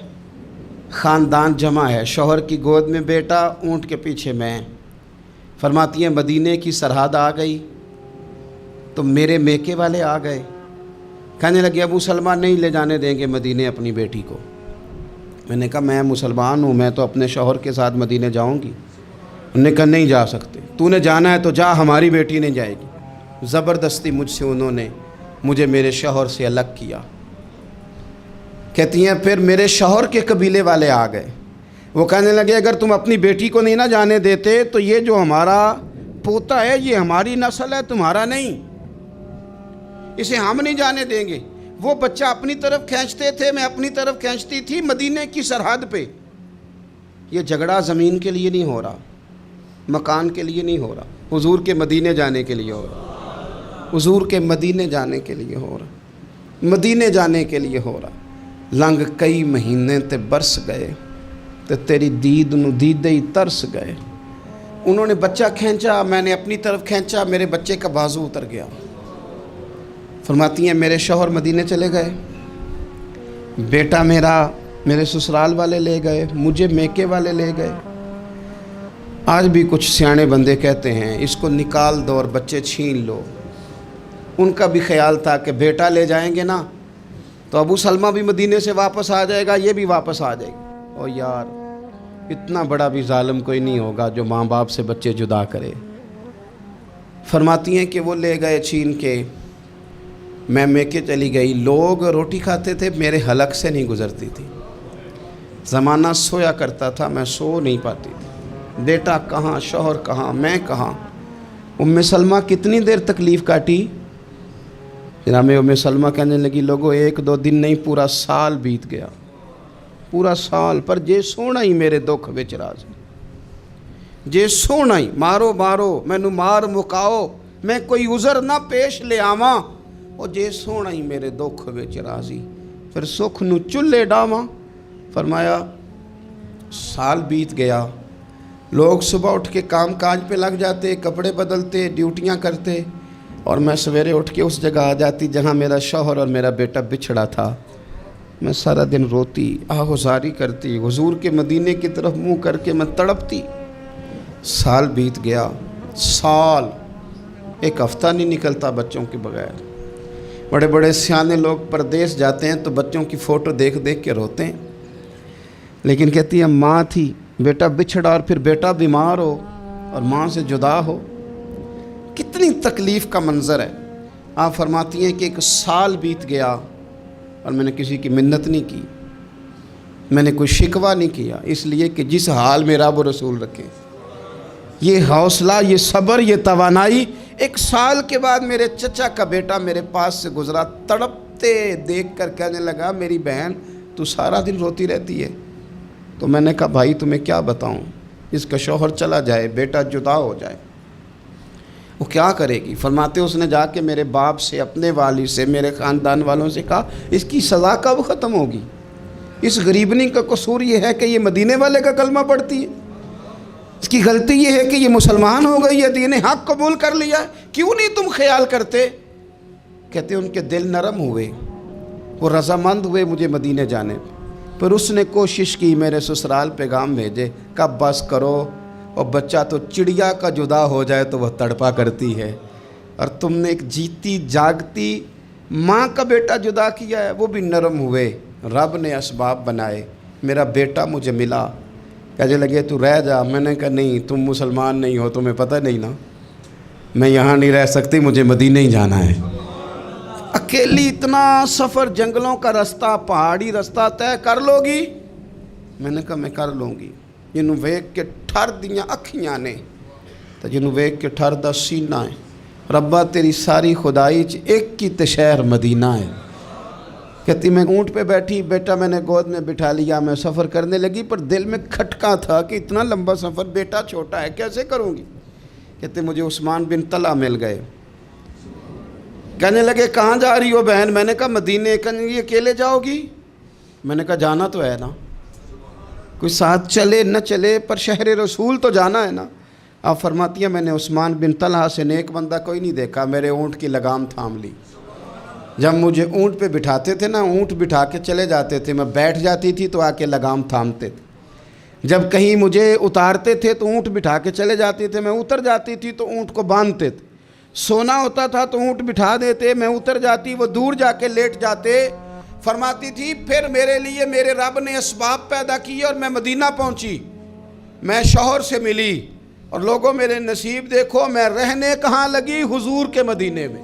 خاندان جمع ہے، شوہر کی گود میں بیٹا، اونٹ کے پیچھے میں۔ فرماتی ہیں مدینے کی سرحد آ گئی تو میرے میکے والے آ گئے، کہنے لگے ابو سلمہ نہیں لے جانے دیں گے مدینے اپنی بیٹی کو۔ میں نے کہا میں مسلمان ہوں، میں تو اپنے شوہر کے ساتھ مدینے جاؤں گی۔ انہوں نے کہا نہیں جا سکتے، تو نے جانا ہے تو جا، ہماری بیٹی نہیں جائے گی۔ زبردستی مجھ سے انہوں نے مجھے میرے شوہر سے الگ کیا۔ کہتی ہیں پھر میرے شوہر کے قبیلے والے آ گئے، وہ کہنے لگے اگر تم اپنی بیٹی کو نہیں نہ جانے دیتے تو یہ جو ہمارا پوتا ہے یہ ہماری نسل ہے، تمہارا نہیں، اسے ہم نہیں جانے دیں گے۔ وہ بچہ اپنی طرف کھینچتے تھے، میں اپنی طرف کھینچتی تھی، مدینے کی سرحد پہ۔ یہ جھگڑا زمین کے لیے نہیں ہو رہا، مکان کے لیے نہیں ہو رہا، حضور کے مدینے جانے کے لیے ہو رہا، حضور کے مدینے جانے کے لیے ہو رہا، مدینے جانے کے لیے ہو رہا۔ لنگ کئی مہینے تے برس گئے تے تیری دید نو دیدے ہی ترس گئے۔ انہوں نے بچہ کھینچا، میں نے اپنی طرف کھینچا، میرے بچے کا بازو اتر گیا۔ فرماتی ہیں میرے شوہر مدینے چلے گئے، بیٹا میرا میرے سسرال والے لے گئے، مجھے میکے والے لے گئے۔ آج بھی کچھ سیانے بندے کہتے ہیں اس کو نکال دو اور بچے چھین لو۔ ان کا بھی خیال تھا کہ بیٹا لے جائیں گے نا تو ابو سلمہ بھی مدینے سے واپس آ جائے گا، یہ بھی واپس آ جائے گی۔ اور یار اتنا بڑا بھی ظالم کوئی نہیں ہوگا جو ماں باپ سے بچے جدا کرے۔ فرماتی ہیں کہ وہ لے گئے چھین کے، میں میکے چلی گئی۔ لوگ روٹی کھاتے تھے، میرے حلق سے نہیں گزرتی تھی، زمانہ سویا کرتا تھا، میں سو نہیں پاتی تھی۔ بیٹا کہاں، شوہر کہاں، میں کہاں۔ ام سلمہ کتنی دیر تکلیف کاٹی؟ جناب ام سلمہ کہنے لگی لوگوں ایک دو دن نہیں پورا سال بیت گیا، پورا سال، پر جے سونا ہی میرے دکھ وچ راضی، جے سونا ہی، مارو مارو مینو مار مکاؤ میں کوئی عذر نہ پیش لے آواں او جے سونا ہی میرے دکھ وچ راضی پھر سکھ نو چلے ڈاواں۔ فرمایا سال بیت گیا، لوگ صبح اٹھ کے کام کاج پہ لگ جاتے، کپڑے بدلتے، ڈیوٹیاں کرتے، اور میں سویرے اٹھ کے اس جگہ آ جاتی جہاں میرا شوہر اور میرا بیٹا بچھڑا تھا۔ میں سارا دن روتی، آہوزاری کرتی، حضور کے مدینے کی طرف منہ کر کے میں تڑپتی۔ سال بیت گیا، سال، ایک ہفتہ نہیں نکلتا بچوں کے بغیر۔ بڑے بڑے سیانے لوگ پردیس جاتے ہیں تو بچوں کی فوٹو دیکھ دیکھ کے روتے ہیں، لیکن کہتی ہے ماں تھی، بیٹا بچھڑا اور پھر بیٹا بیمار ہو اور ماں سے جدا ہو، کتنی تکلیف کا منظر ہے۔ آپ فرماتی ہیں کہ ایک سال بیت گیا اور میں نے کسی کی منت نہیں کی، میں نے کوئی شکوہ نہیں کیا، اس لیے کہ جس حال میں رب و رسول رکھے۔ یہ حوصلہ، یہ صبر، یہ توانائی ایک سال کے بعد میرے چچا کا بیٹا میرے پاس سے گزرا، تڑپتے دیکھ کر کہنے لگا میری بہن تو سارا دن روتی رہتی ہے۔ تو میں نے کہا بھائی تمہیں کیا بتاؤں، اس کا شوہر چلا جائے، بیٹا جدا ہو جائے، وہ کیا کرے گی؟ فرماتے اس نے جا کے میرے باپ سے، اپنے والد سے، میرے خاندان والوں سے کہا اس کی سزا کب ختم ہوگی؟ اس غریبنی کا قصور یہ ہے کہ یہ مدینے والے کا کلمہ پڑھتی ہے، اس کی غلطی یہ ہے کہ یہ مسلمان ہو گئی ہے، دین حق قبول کر لیا ہے، کیوں نہیں تم خیال کرتے؟ کہتے ان کے دل نرم ہوئے، وہ رضامند ہوئے مجھے مدینے جانے پہ۔ پھر اس نے کوشش کی میرے سسرال پیغام بھیجے، کب بس کرو، اور بچہ تو چڑیا کا جدا ہو جائے تو وہ تڑپا کرتی ہے، اور تم نے ایک جیتی جاگتی ماں کا بیٹا جدا کیا ہے۔ وہ بھی نرم ہوئے، رب نے اسباب بنائے، میرا بیٹا مجھے ملا۔ کہنے لگے تو رہ جا، میں نے کہا نہیں، تم مسلمان نہیں ہو، تمہیں پتہ نہیں نا، میں یہاں نہیں رہ سکتی، مجھے مدینہ ہی جانا ہے۔ اکیلی اتنا سفر، جنگلوں کا رستہ، پہاڑی رستہ طے کر لو گی؟ میں نے کہا میں کر لوں گی۔ جنوں ویک کے ٹھر دیاں اکھیاں نے تو جنوں ویک کے ٹھر دا سینہ ہے، ربا تیری ساری خدائی چ ایک کی تے شہر مدینہ ہے۔ کہتی میں اونٹ پہ بیٹھی، بیٹا میں نے گود میں بٹھا لیا، میں سفر کرنے لگی، پر دل میں کھٹکا تھا کہ اتنا لمبا سفر، بیٹا چھوٹا ہے، کیسے کروں گی؟ کہتے مجھے عثمان بن طلحہ مل گئے، کہنے لگے کہاں جا رہی ہو بہن؟ میں نے کہا مدینے۔ کہنے لگے اکیلے جاؤ گی؟ میں نے کہا جانا تو ہے نا، کوئی ساتھ چلے نہ چلے پر شہر رسول تو جانا ہے نا۔ آپ فرماتی ہیں میں نے عثمان بن طلحہ سے نیک بندہ کوئی نہیں دیکھا، میرے اونٹ کی لگام تھام لی۔ جب مجھے اونٹ پہ بٹھاتے تھے نا، اونٹ بٹھا کے چلے جاتے تھے، میں بیٹھ جاتی تھی تو آ کے لگام تھامتے تھے۔ جب کہیں مجھے اتارتے تھے تو اونٹ بٹھا کے چلے جاتے تھے، میں اتر جاتی تھی تو اونٹ کو باندھتے تھے۔ سونا ہوتا تھا تو اونٹ بٹھا دیتے، میں اتر جاتی، وہ دور جا کے لیٹ جاتے۔ فرماتی تھی پھر میرے لیے میرے رب نے اسباب پیدا کیے اور میں مدینہ پہنچی، میں شوہر سے ملی، اور لوگوں میرے نصیب دیکھو، میں رہنے کہاں لگی؟ حضور کے مدینے میں،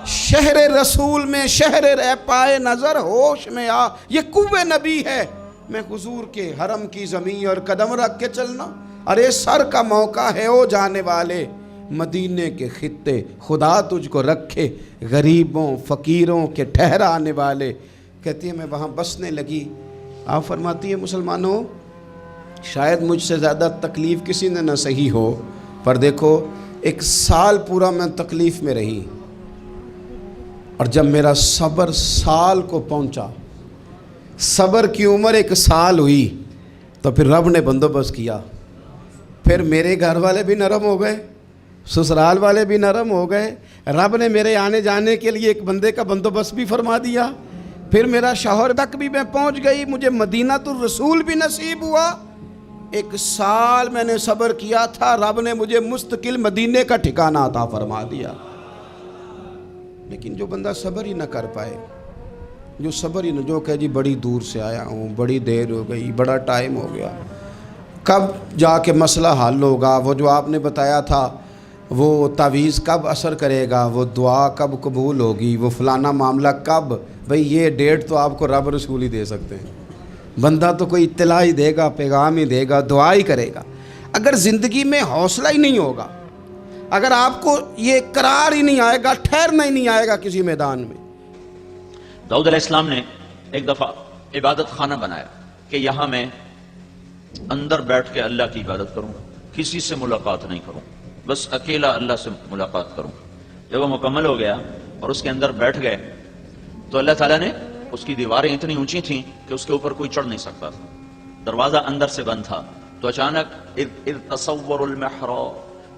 شہر رسول میں، شہر رہ پائے نظر ہوش میں آ، یہ کوہ نبی ہے۔ میں حضور کے حرم کی زمین اور قدم رکھ کے چلنا، ارے سر کا موقع ہے او جانے والے، مدینے کے خطے خدا تجھ کو رکھے، غریبوں فقیروں کے ٹھہرانے والے۔ کہتی ہے میں وہاں بسنے لگی۔ آپ فرماتی ہے مسلمانوں شاید مجھ سے زیادہ تکلیف کسی نے نہ سہی ہو، پر دیکھو ایک سال پورا میں تکلیف میں رہی، اور جب میرا صبر سال کو پہنچا، صبر کی عمر ایک سال ہوئی، تو پھر رب نے بندوبست کیا، پھر میرے گھر والے بھی نرم ہو گئے، سسرال والے بھی نرم ہو گئے، رب نے میرے آنے جانے کے لیے ایک بندے کا بندوبست بھی فرما دیا، پھر میرا شوہر تک بھی میں پہنچ گئی، مجھے مدینہ الرسول بھی نصیب ہوا۔ ایک سال میں نے صبر کیا تھا، رب نے مجھے مستقل مدینے کا ٹھکانہ عطا فرما دیا۔ لیکن جو بندہ صبر ہی نہ کر پائے، جو صبر ہی نہ، جو کہ جی بڑی دور سے آیا ہوں، بڑی دیر ہو گئی، بڑا ٹائم ہو گیا، کب جا کے مسئلہ حل ہوگا؟ وہ جو آپ نے بتایا تھا وہ تعویذ کب اثر کرے گا، وہ دعا کب قبول ہوگی، وہ فلانا معاملہ کب؟ بھئی یہ ڈیٹ تو آپ کو رب رسول ہی دے سکتے ہیں، بندہ تو کوئی اطلاع ہی دے گا، پیغام ہی دے گا، دعا ہی کرے گا۔ اگر زندگی میں حوصلہ ہی نہیں ہوگا، اگر آپ کو یہ قرار ہی نہیں آئے گا، ٹھہرنا ہی نہیں آئے گا کسی میدان میں۔
داؤد علیہ السلام نے ایک دفعہ عبادت خانہ بنایا کہ یہاں میں اندر بیٹھ کے اللہ کی عبادت کروں، کسی سے ملاقات نہیں کروں، بس اکیلا اللہ سے ملاقات کروں. جب وہ مکمل ہو گیا اور اس کے اندر بیٹھ گئے تو اللہ تعالیٰ نے اس کی دیواریں اتنی اونچی تھیں کہ اس کے اوپر کوئی چڑھ نہیں سکتا تھا. دروازہ اندر سے بند تھا. تو اچانک اذ تصور المحراب،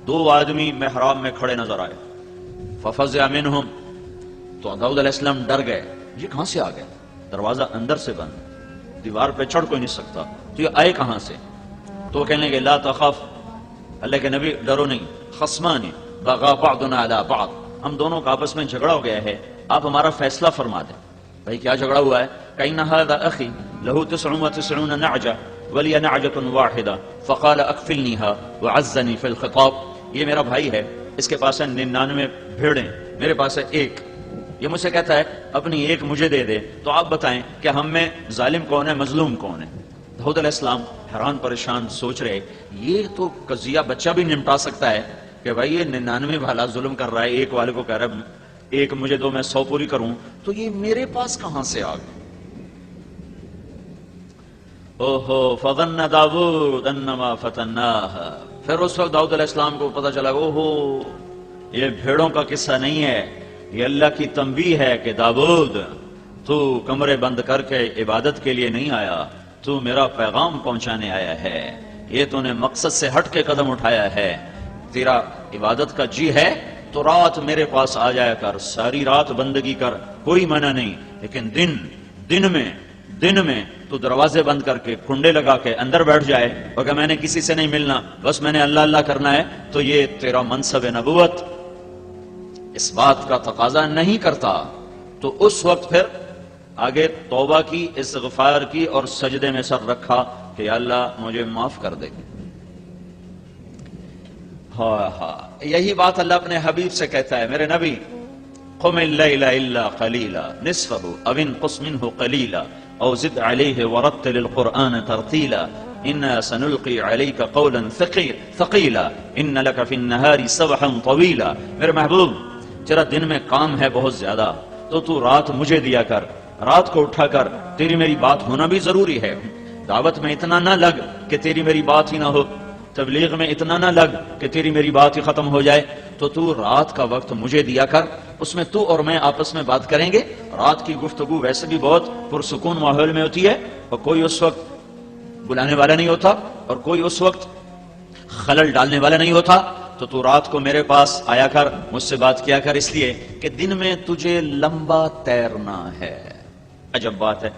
2 آدمی محراب میں کھڑے نظر آئے. ففزع منہم، تو داؤد علیہ السلام ڈر گئے، یہ کہاں سے آ گئے؟ دروازہ اندر سے بند، دیوار پہ چڑھ کوئی نہیں سکتا، تو یہ آئے کہاں سے؟ تو وہ کہنے لگے لا تخف، اللہ کے نبی ڈرو نہیں، خصمان بغى بعضنا على بعض، ہم دونوں کا آپس میں جھگڑا ہو گیا ہے، آپ ہمارا فیصلہ فرما دیں. بھائی کیا جھگڑا ہوا ہے؟ کہ ان هذا اخي له 99 نعجة ولي نعجة واحدة فقال اكفلنيها وعزني في الخطاب. یہ میرا بھائی ہے، اس کے پاس ہے 99 بھیڑیں، میرے پاس ہے 1. یہ مجھ سے کہتا ہے اپنی 1 مجھے دے دے. تو آپ بتائیں کہ ہم میں ظالم کون ہے، مظلوم کون ہے؟ داؤد علیہ السلام حیران پریشان سوچ رہے، یہ تو قضیہ بچہ بھی نمٹا سکتا ہے کہ بھائی یہ 99 والا ظلم کر رہا ہے، 1 والے کو کہہ رہا ہے 1 مجھے دو میں 100 پوری کروں، تو یہ میرے پاس کہاں سے آ گئے؟ اوہو فظن داود انما فتناہ. پھر اس وقت داؤد علیہ السلام کو پتہ چلا اوہو یہ بھیڑوں کا قصہ نہیں ہے، یہ اللہ کی تنبیہ ہے کہ داود تو کمرے بند کر کے عبادت کے لیے نہیں آیا، تو میرا پیغام پہنچانے آیا ہے. یہ تو نے مقصد سے ہٹ کے قدم اٹھایا ہے. تیرا عبادت کا جی ہے تو رات میرے پاس آ جایا کر، ساری رات بندگی کر، کوئی منع نہیں. لیکن دن میں تو دروازے بند کر کے کنڈے لگا کے اندر بیٹھ جائے اور کہ میں نے کسی سے نہیں ملنا، بس میں نے اللہ اللہ کرنا ہے، تو یہ تیرا منصب نبوت اس بات کا تقاضا نہیں کرتا. تو اس وقت پھر آگے توبہ کی، استغفار کی اور سجدے میں سر رکھا کہ یا اللہ مجھے معاف کر دے. یہی بات اللہ اپنے حبیب سے کہتا ہے، میرے نبی قم اللیل الا قلیلا نصفہ او انقص منہ قلیلا او زد علیہ ورتل القرآن ترتیلا انا سنلقی علیک قولا ثقیلا ان لک فی النہار سبحا طویلا. میرے محبوب تیرا دن میں کام ہے بہت زیادہ، تو رات مجھے دیا کر، رات کو اٹھا کر تیری میری بات ہونا بھی ضروری ہے. دعوت میں اتنا نہ لگ کہ تیری میری بات ہی نہ ہو، تبلیغ میں اتنا نہ لگ کہ تیری میری بات ہی ختم ہو جائے. تو رات کا وقت مجھے دیا کر، اس میں تو اور میں آپس میں بات کریں گے. رات کی گفتگو ویسے بھی بہت پرسکون ماحول میں ہوتی ہے اور کوئی اس وقت بلانے والا نہیں ہوتا اور کوئی اس وقت خلل ڈالنے والا نہیں ہوتا. تو رات کو میرے پاس آیا کر، مجھ سے بات کیا کر، اس لیے کہ دن میں تجھے لمبا تیرنا ہے. عجب بات ہے،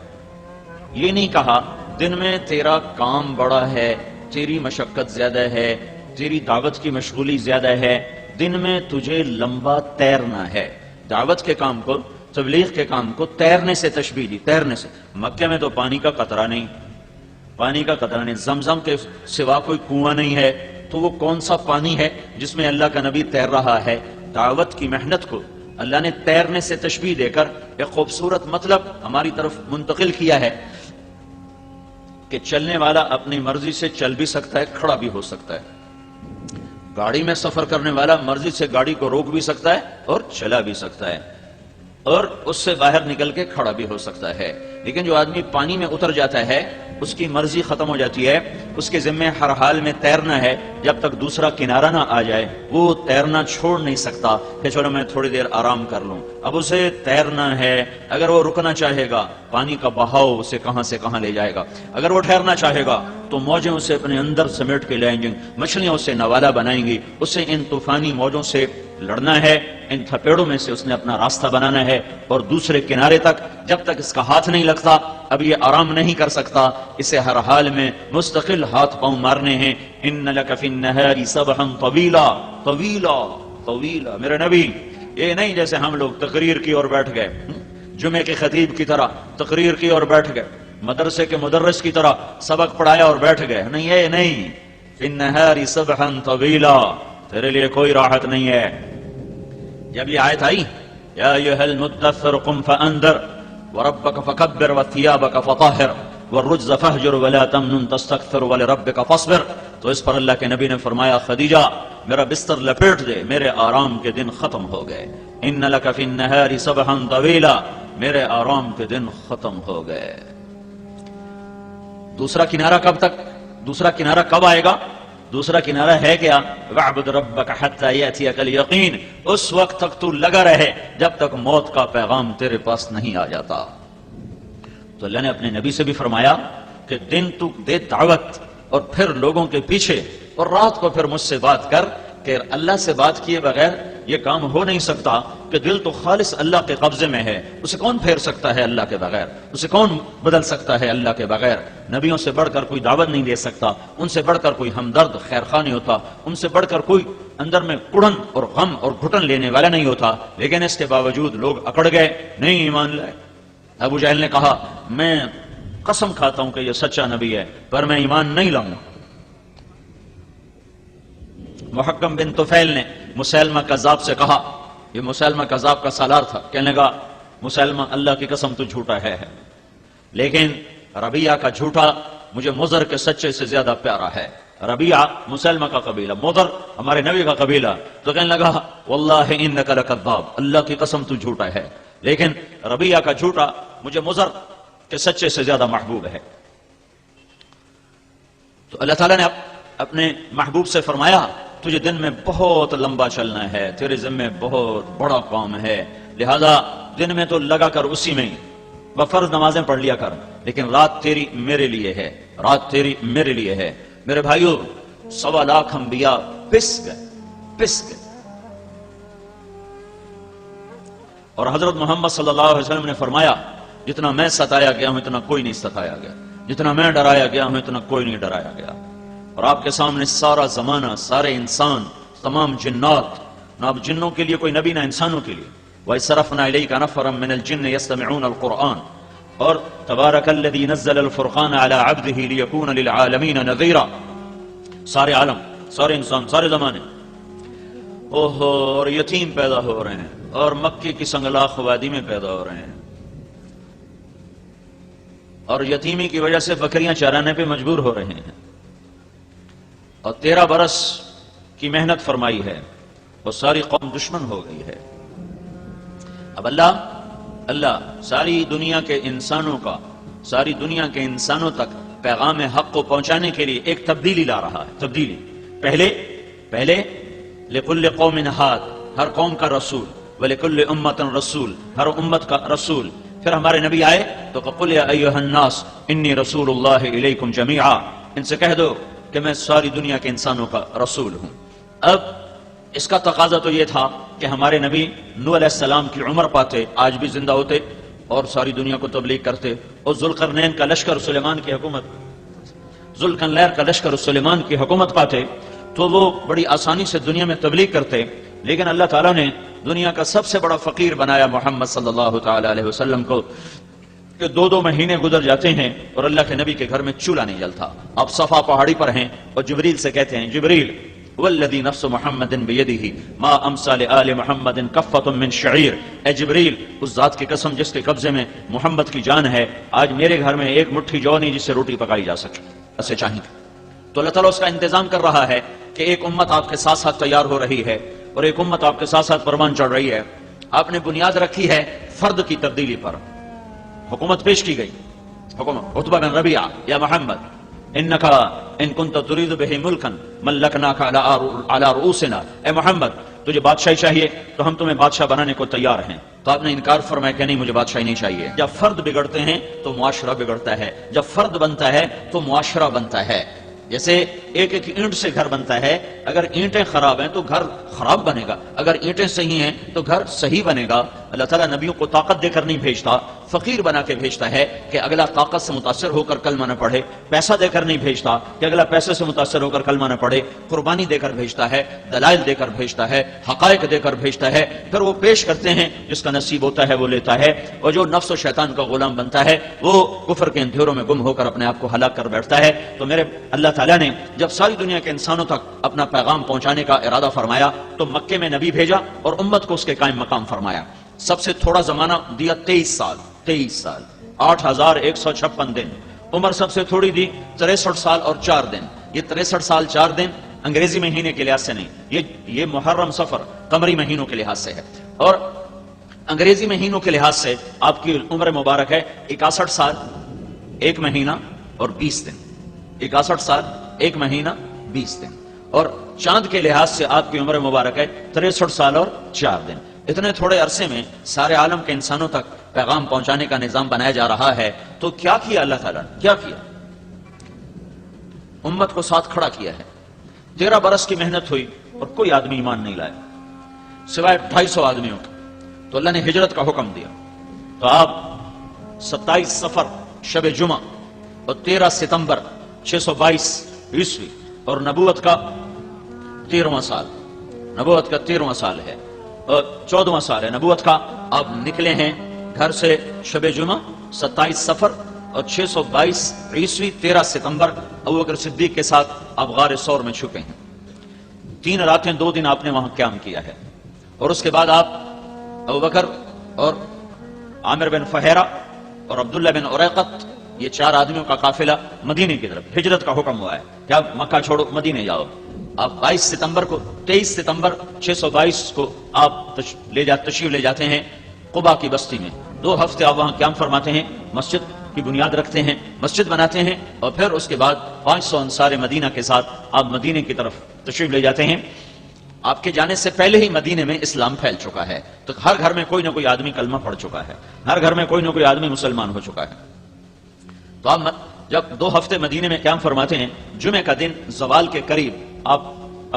یہ نہیں کہا دن میں تیرا کام بڑا ہے، تیری مشقت زیادہ ہے، تیری دعوت کی مشغولی زیادہ ہے، دن میں تجھے لمبا تیرنا ہے. دعوت کے کام کو، تبلیغ کے کام کو تیرنے سے تشبیہ دی، تیرنے سے. مکہ میں تو پانی کا قطرہ نہیں، پانی کا قطرہ نہیں، زمزم کے سوا کوئی کنواں نہیں ہے، تو وہ کون سا پانی ہے جس میں اللہ کا نبی تیر رہا ہے؟ دعوت کی محنت کو اللہ نے تیرنے سے تشبیہ دے کر ایک خوبصورت مطلب ہماری طرف منتقل کیا ہے کہ چلنے والا اپنی مرضی سے چل بھی سکتا ہے، کھڑا بھی ہو سکتا ہے. گاڑی میں سفر کرنے والا مرضی سے گاڑی کو روک بھی سکتا ہے اور چلا بھی سکتا ہے اور اس سے باہر نکل کے کھڑا بھی ہو سکتا ہے. لیکن جو آدمی پانی میں اتر جاتا ہے اس کی مرضی ختم ہو جاتی ہے، اس کے ذمہ ہر حال میں تیرنا ہے جب تک دوسرا کنارہ نہ آ جائے. وہ تیرنا چھوڑ نہیں سکتا کہ چلو میں تھوڑی دیر آرام کر لوں. اب اسے تیرنا ہے، اگر وہ رکنا چاہے گا پانی کا بہاؤ اسے کہاں سے کہاں لے جائے گا. اگر وہ ٹھہرنا چاہے گا تو موجیں اسے اپنے اندر سمیٹ کے لائیں گی، مچھلیاں اسے نوالا بنائیں گی. اسے ان طوفانی موجوں سے لڑنا ہے، ان تھپیڑوں میں سے اس نے اپنا راستہ بنانا ہے اور دوسرے کنارے تک جب تک اس کا ہاتھ نہیں لگتا اب یہ آرام نہیں کر سکتا. اسے ہر حال میں مستقل ہاتھ پاؤں مارنے ہیں. ان لک فی النہار سبحا طویلا طویلا طویلا. میرے نبی یہ نہیں جیسے ہم لوگ تقریر کی اور بیٹھ گئے، جمعے کے خطیب کی طرح تقریر کی اور بیٹھ گئے، مدرسے کے مدرس کی طرح سبق پڑھایا اور بیٹھ گئے. نہیں، یہ نہیں. فی النہار سبحا طویلا، تیرے لیے کوئی راحت نہیں ہے. جب یہ آیت آئی یا ایھا المدثر قم فانذر وربک فکبر وثیابک فطہر والرجز فہجر ولا تمنن تستکثر ولربک فاصبر، تو اس پر اللہ کے نبی نے فرمایا خدیجہ میرا بستر لپیٹ دے، میرے آرام کے دن ختم ہو گئے. ان لک فی النہار سبحا طویلا، میرے آرام کے دن ختم ہو گئے. دوسرا کنارہ کب تک؟ دوسرا کنارہ کب آئے گا؟ دوسرا کنارہ ہے کیا؟ وَاعْبُدْ رَبَّكَ حَتَّى يَأْتِيَكَ الْيَقِينُ، اس وقت تک تو لگا رہے جب تک موت کا پیغام تیرے پاس نہیں آ جاتا۔ تو اللہ نے اپنے نبی سے بھی فرمایا کہ دن تو دے دعوت اور پھر لوگوں کے پیچھے، اور رات کو پھر مجھ سے بات کر، کہ اللہ سے بات کیے بغیر یہ کام ہو نہیں سکتا، کہ دل تو خالص اللہ کے قبضے میں ہے، اسے کون پھیر سکتا ہے اللہ کے بغیر، اسے کون بدل سکتا ہے اللہ کے بغیر۔ نبیوں سے بڑھ کر کوئی دعوت نہیں دے سکتا، ان سے بڑھ کر کوئی ہمدرد خیر خواہ نہیں ہوتا، ان سے بڑھ کر کوئی اندر میں کڑن اور غم اور گھٹن لینے والا نہیں ہوتا، لیکن اس کے باوجود لوگ اکڑ گئے، نہیں ایمان لائے۔ ابو جہل نے کہا میں قسم کھاتا ہوں کہ یہ سچا نبی ہے، پر میں ایمان نہیں لاؤں گا۔ محکم بن طفیل نے مسیلمہ کذاب سے کہا، یہ مسیلمہ کذاب کا سالار تھا، کہنے لگا مسیلمہ اللہ کی قسم تو جھوٹا ہے، لیکن ربیعہ کا جھوٹا مجھے مضر کے سچے سے زیادہ پیارا ہے۔ ربیعہ مسیلمہ کا قبیلہ، مضر ہمارے نبی کا قبیلہ، تو کہنے لگا واللہ انک لکذاب، اللہ کی قسم تو جھوٹا ہے، لیکن ربیعہ کا جھوٹا مجھے مضر کے سچے سے زیادہ محبوب ہے۔ تو اللہ تعالیٰ نے اپنے محبوب سے فرمایا تجھے دن میں بہت لمبا چلنا ہے، تیرے ذمہ بہت بڑا کام ہے، لہذا دن میں تو لگا کر اسی میں بفرض نمازیں پڑھ لیا کر، لیکن رات تیری میرے لیے ہے، رات تیری میرے لیے ہے۔ میرے بھائیو 1.25 لاکھ انبیاء پس گئے، اور حضرت محمد صلی اللہ علیہ وسلم نے فرمایا جتنا میں ستایا گیا ہوں اتنا کوئی نہیں ستایا گیا، جتنا میں ڈرایا گیا ہوں اتنا کوئی نہیں ڈرایا گیا۔ اور آپ کے سامنے سارا زمانہ، سارے انسان، تمام جنات، نہ اب جنوں کے لیے کوئی نبی نہ انسانوں کے لیے۔ وَإِصْرَفْنَا إِلَيْكَ نَفَرًا مِّنَ الْجِنِّ يَسْتَمِعُونَ الْقُرْآنَ، اور تبارک الذی نزل الفرقان علی عبدہ لیکون للعالمین نذیرا، سارے عالم، سارے انسان، سارے زمانے، اور یتیم پیدا ہو رہے ہیں، اور مکے کی سنگلاخ وادی میں پیدا ہو رہے ہیں، اور یتیمی کی وجہ سے بکریاں چرانے پہ مجبور ہو رہے ہیں، اور 13 برس کی محنت فرمائی ہے، اور ساری قوم دشمن ہو گئی ہے۔ اب اللہ ساری دنیا کے انسانوں کا، ساری دنیا کے انسانوں تک پیغام حق کو پہنچانے کے لیے ایک تبدیلی لا رہا ہے۔ تبدیلی پہلے لکل قوم ہاد، ہر قوم کا رسول، ولکل امت رسول، ہر امت کا رسول۔ پھر ہمارے نبی آئے تو قل یا ایھا الناس انی رسول اللہ الیکم جمیعا، ان سے کہہ دو کہ میں ساری دنیا کے انسانوں کا رسول ہوں۔ اب اس کا تقاضا تو یہ تھا کہ ہمارے نبی نوح علیہ السلام کی عمر پاتے، آج بھی زندہ ہوتے اور ساری دنیا کو تبلیغ کرتے، اور ذوالقرنین کا لشکر سلیمان کی حکومت، ذوالقرنین کا لشکر سلیمان کی حکومت پاتے تو وہ بڑی آسانی سے دنیا میں تبلیغ کرتے۔ لیکن اللہ تعالیٰ نے دنیا کا سب سے بڑا فقیر بنایا محمد صلی اللہ تعالی علیہ وسلم کو، کہ 2 مہینے گزر جاتے ہیں اور اللہ کے نبی کے گھر میں چولہا نہیں جلتا۔ آپ صفا پہاڑی پر ہیں اور جبریل سے کہتے ہیں جبریل والذی نفس محمد بیدہ ما امسا لآل محمد کفۃ من شعیر، اے جبریل اس ذات کی قسم جس کے قبضے میں محمد کی جان ہے، آج میرے گھر میں ایک مٹھی جو نہیں جس سے روٹی پکائی جا سکے، اسے چاہیے۔ تو اللہ تعالیٰ اس کا انتظام کر رہا ہے کہ ایک امت آپ کے ساتھ ساتھ تیار ہو رہی ہے اور ایک امت آپ کے ساتھ ساتھ پروان چڑھ رہی ہے۔ آپ نے بنیاد رکھی ہے فرد کی تبدیلی پر، حکومت پیش کی گئی، حکومت عتبہ بن ربیعہ یا محمد انکا ان کنت ترید بہ ملکا ملکناک علی رؤوسنا، اے محمد تجھے بادشاہی چاہیے تو ہم تمہیں بادشاہ بنانے کو تیار ہیں۔ تو آپ نے انکار فرمایا کہ نہیں مجھے بادشاہی نہیں چاہیے۔ جب فرد بگڑتے ہیں تو معاشرہ بگڑتا ہے، جب فرد بنتا ہے تو معاشرہ بنتا ہے۔ جیسے ایک اینٹ سے گھر بنتا ہے، اگر اینٹیں خراب ہیں تو گھر خراب بنے گا، اگر اینٹیں صحیح ہیں تو گھر صحیح بنے گا۔ اللہ تعالیٰ نبیوں کو طاقت دے کر نہیں بھیجتا، فقیر بنا کے بھیجتا ہے کہ اگلا طاقت سے متاثر ہو کر کلمہ نہ پڑھے، پیسہ دے کر نہیں بھیجتا کہ اگلا پیسے سے متاثر ہو کر کلمہ نہ پڑھے، قربانی دے کر بھیجتا ہے، دلائل دے کر بھیجتا ہے، حقائق دے کر بھیجتا ہے، پھر وہ پیش کرتے ہیں، جس کا نصیب ہوتا ہے وہ لیتا ہے، اور جو نفس و شیطان کا غلام بنتا ہے وہ کفر کے اندھیروں میں گم ہو کر اپنے آپ کو ہلاک کر بیٹھتا ہے۔ تو میرے اللہ تعالیٰ نے جب ساری دنیا کے انسانوں تک اپنا پیغام پہنچانے کا ارادہ فرمایا تو مکے میں نبی بھیجا اور امت کو اس کے قائم مقام فرمایا۔ سب سے تھوڑا زمانہ دیا 23 سال 8156 دن، عمر سب سے تھوڑی دی 63 سال اور 4 دن۔ یہ 63 سال 4 دن انگریزی مہینے کے لحاظ سے نہیں، یہ محرم صفر قمری مہینوں کے لحاظ سے ہے، اور انگریزی مہینوں کے لحاظ سے آپ کی عمر مبارک ہے 61 سال 1 مہینہ اور 20 دن، 61 سال 1 مہینہ 20 دن۔ اور چاند کے لحاظ سے آپ کی عمر مبارک ہے 63 سال اور 4 دن. اتنے تھوڑے عرصے میں سارے عالم کے انسانوں تک پیغام پہنچانے کا نظام بنایا جا رہا ہے. تو کیا کیا اللہ تعالیٰ نے؟ کیا کیا؟ امت کو ساتھ کھڑا کیا ہے. 13 برس کی محنت ہوئی اور کوئی آدمی ایمان نہیں لایا سوائے 250 آدمیوں کا. تو اللہ نے ہجرت کا حکم دیا. تو آپ 27 صفر شب جمعہ اور 13 ستمبر 622 عیسوی اور نبوت کا 13واں سال، نبوت کا 13واں سال ہے اور 14واں سال ہے نبوت کا. آپ نکلے ہیں گھر سے شب جمعہ 27 صفر اور 622 عیسوی 13 ستمبر ابوبکر صدیق کے ساتھ آپ غار ثور میں چھپے ہیں. 3 راتیں 2 دن آپ نے وہاں قیام کیا ہے. اور اس کے بعد آپ ابوبکر اور عامر بن فہیرہ اور عبداللہ بن عریقط، یہ 4 آدمیوں کا قافلہ مدینے کی طرف ہجرت کا حکم ہوا ہے کہ آپ مکہ چھوڑو مدینے جاؤ. آپ 23 ستمبر 622 کو آپ تشریف لے جاتے ہیں قبا کی بستی میں. 2 ہفتے آپ وہاں قیام فرماتے ہیں، مسجد کی بنیاد رکھتے ہیں، مسجد بناتے ہیں اور پھر اس کے بعد 500 انصار مدینہ کے ساتھ آپ مدینے کی طرف تشریف لے جاتے ہیں. آپ کے جانے سے پہلے ہی مدینے میں اسلام پھیل چکا ہے. تو ہر گھر میں کوئی نہ کوئی آدمی کلمہ پڑھ چکا ہے، ہر گھر میں کوئی نہ کوئی آدمی مسلمان ہو چکا ہے. تو آپ جب 2 ہفتے مدینے میں قیام فرماتے ہیں، جمعہ کا دن زوال کے قریب آپ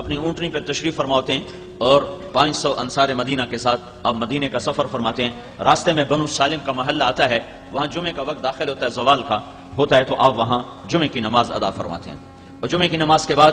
اپنی اونٹنی پر تشریف فرماتے ہیں اور 500 انصار مدینہ کے ساتھ آپ مدینے کا سفر فرماتے ہیں. راستے میں بنو سالم کا محلہ آتا ہے، وہاں جمعے کا وقت داخل ہوتا ہے، زوال کا ہوتا ہے. تو آپ وہاں جمعے کی نماز ادا فرماتے ہیں. اور جمعے کی نماز کے بعد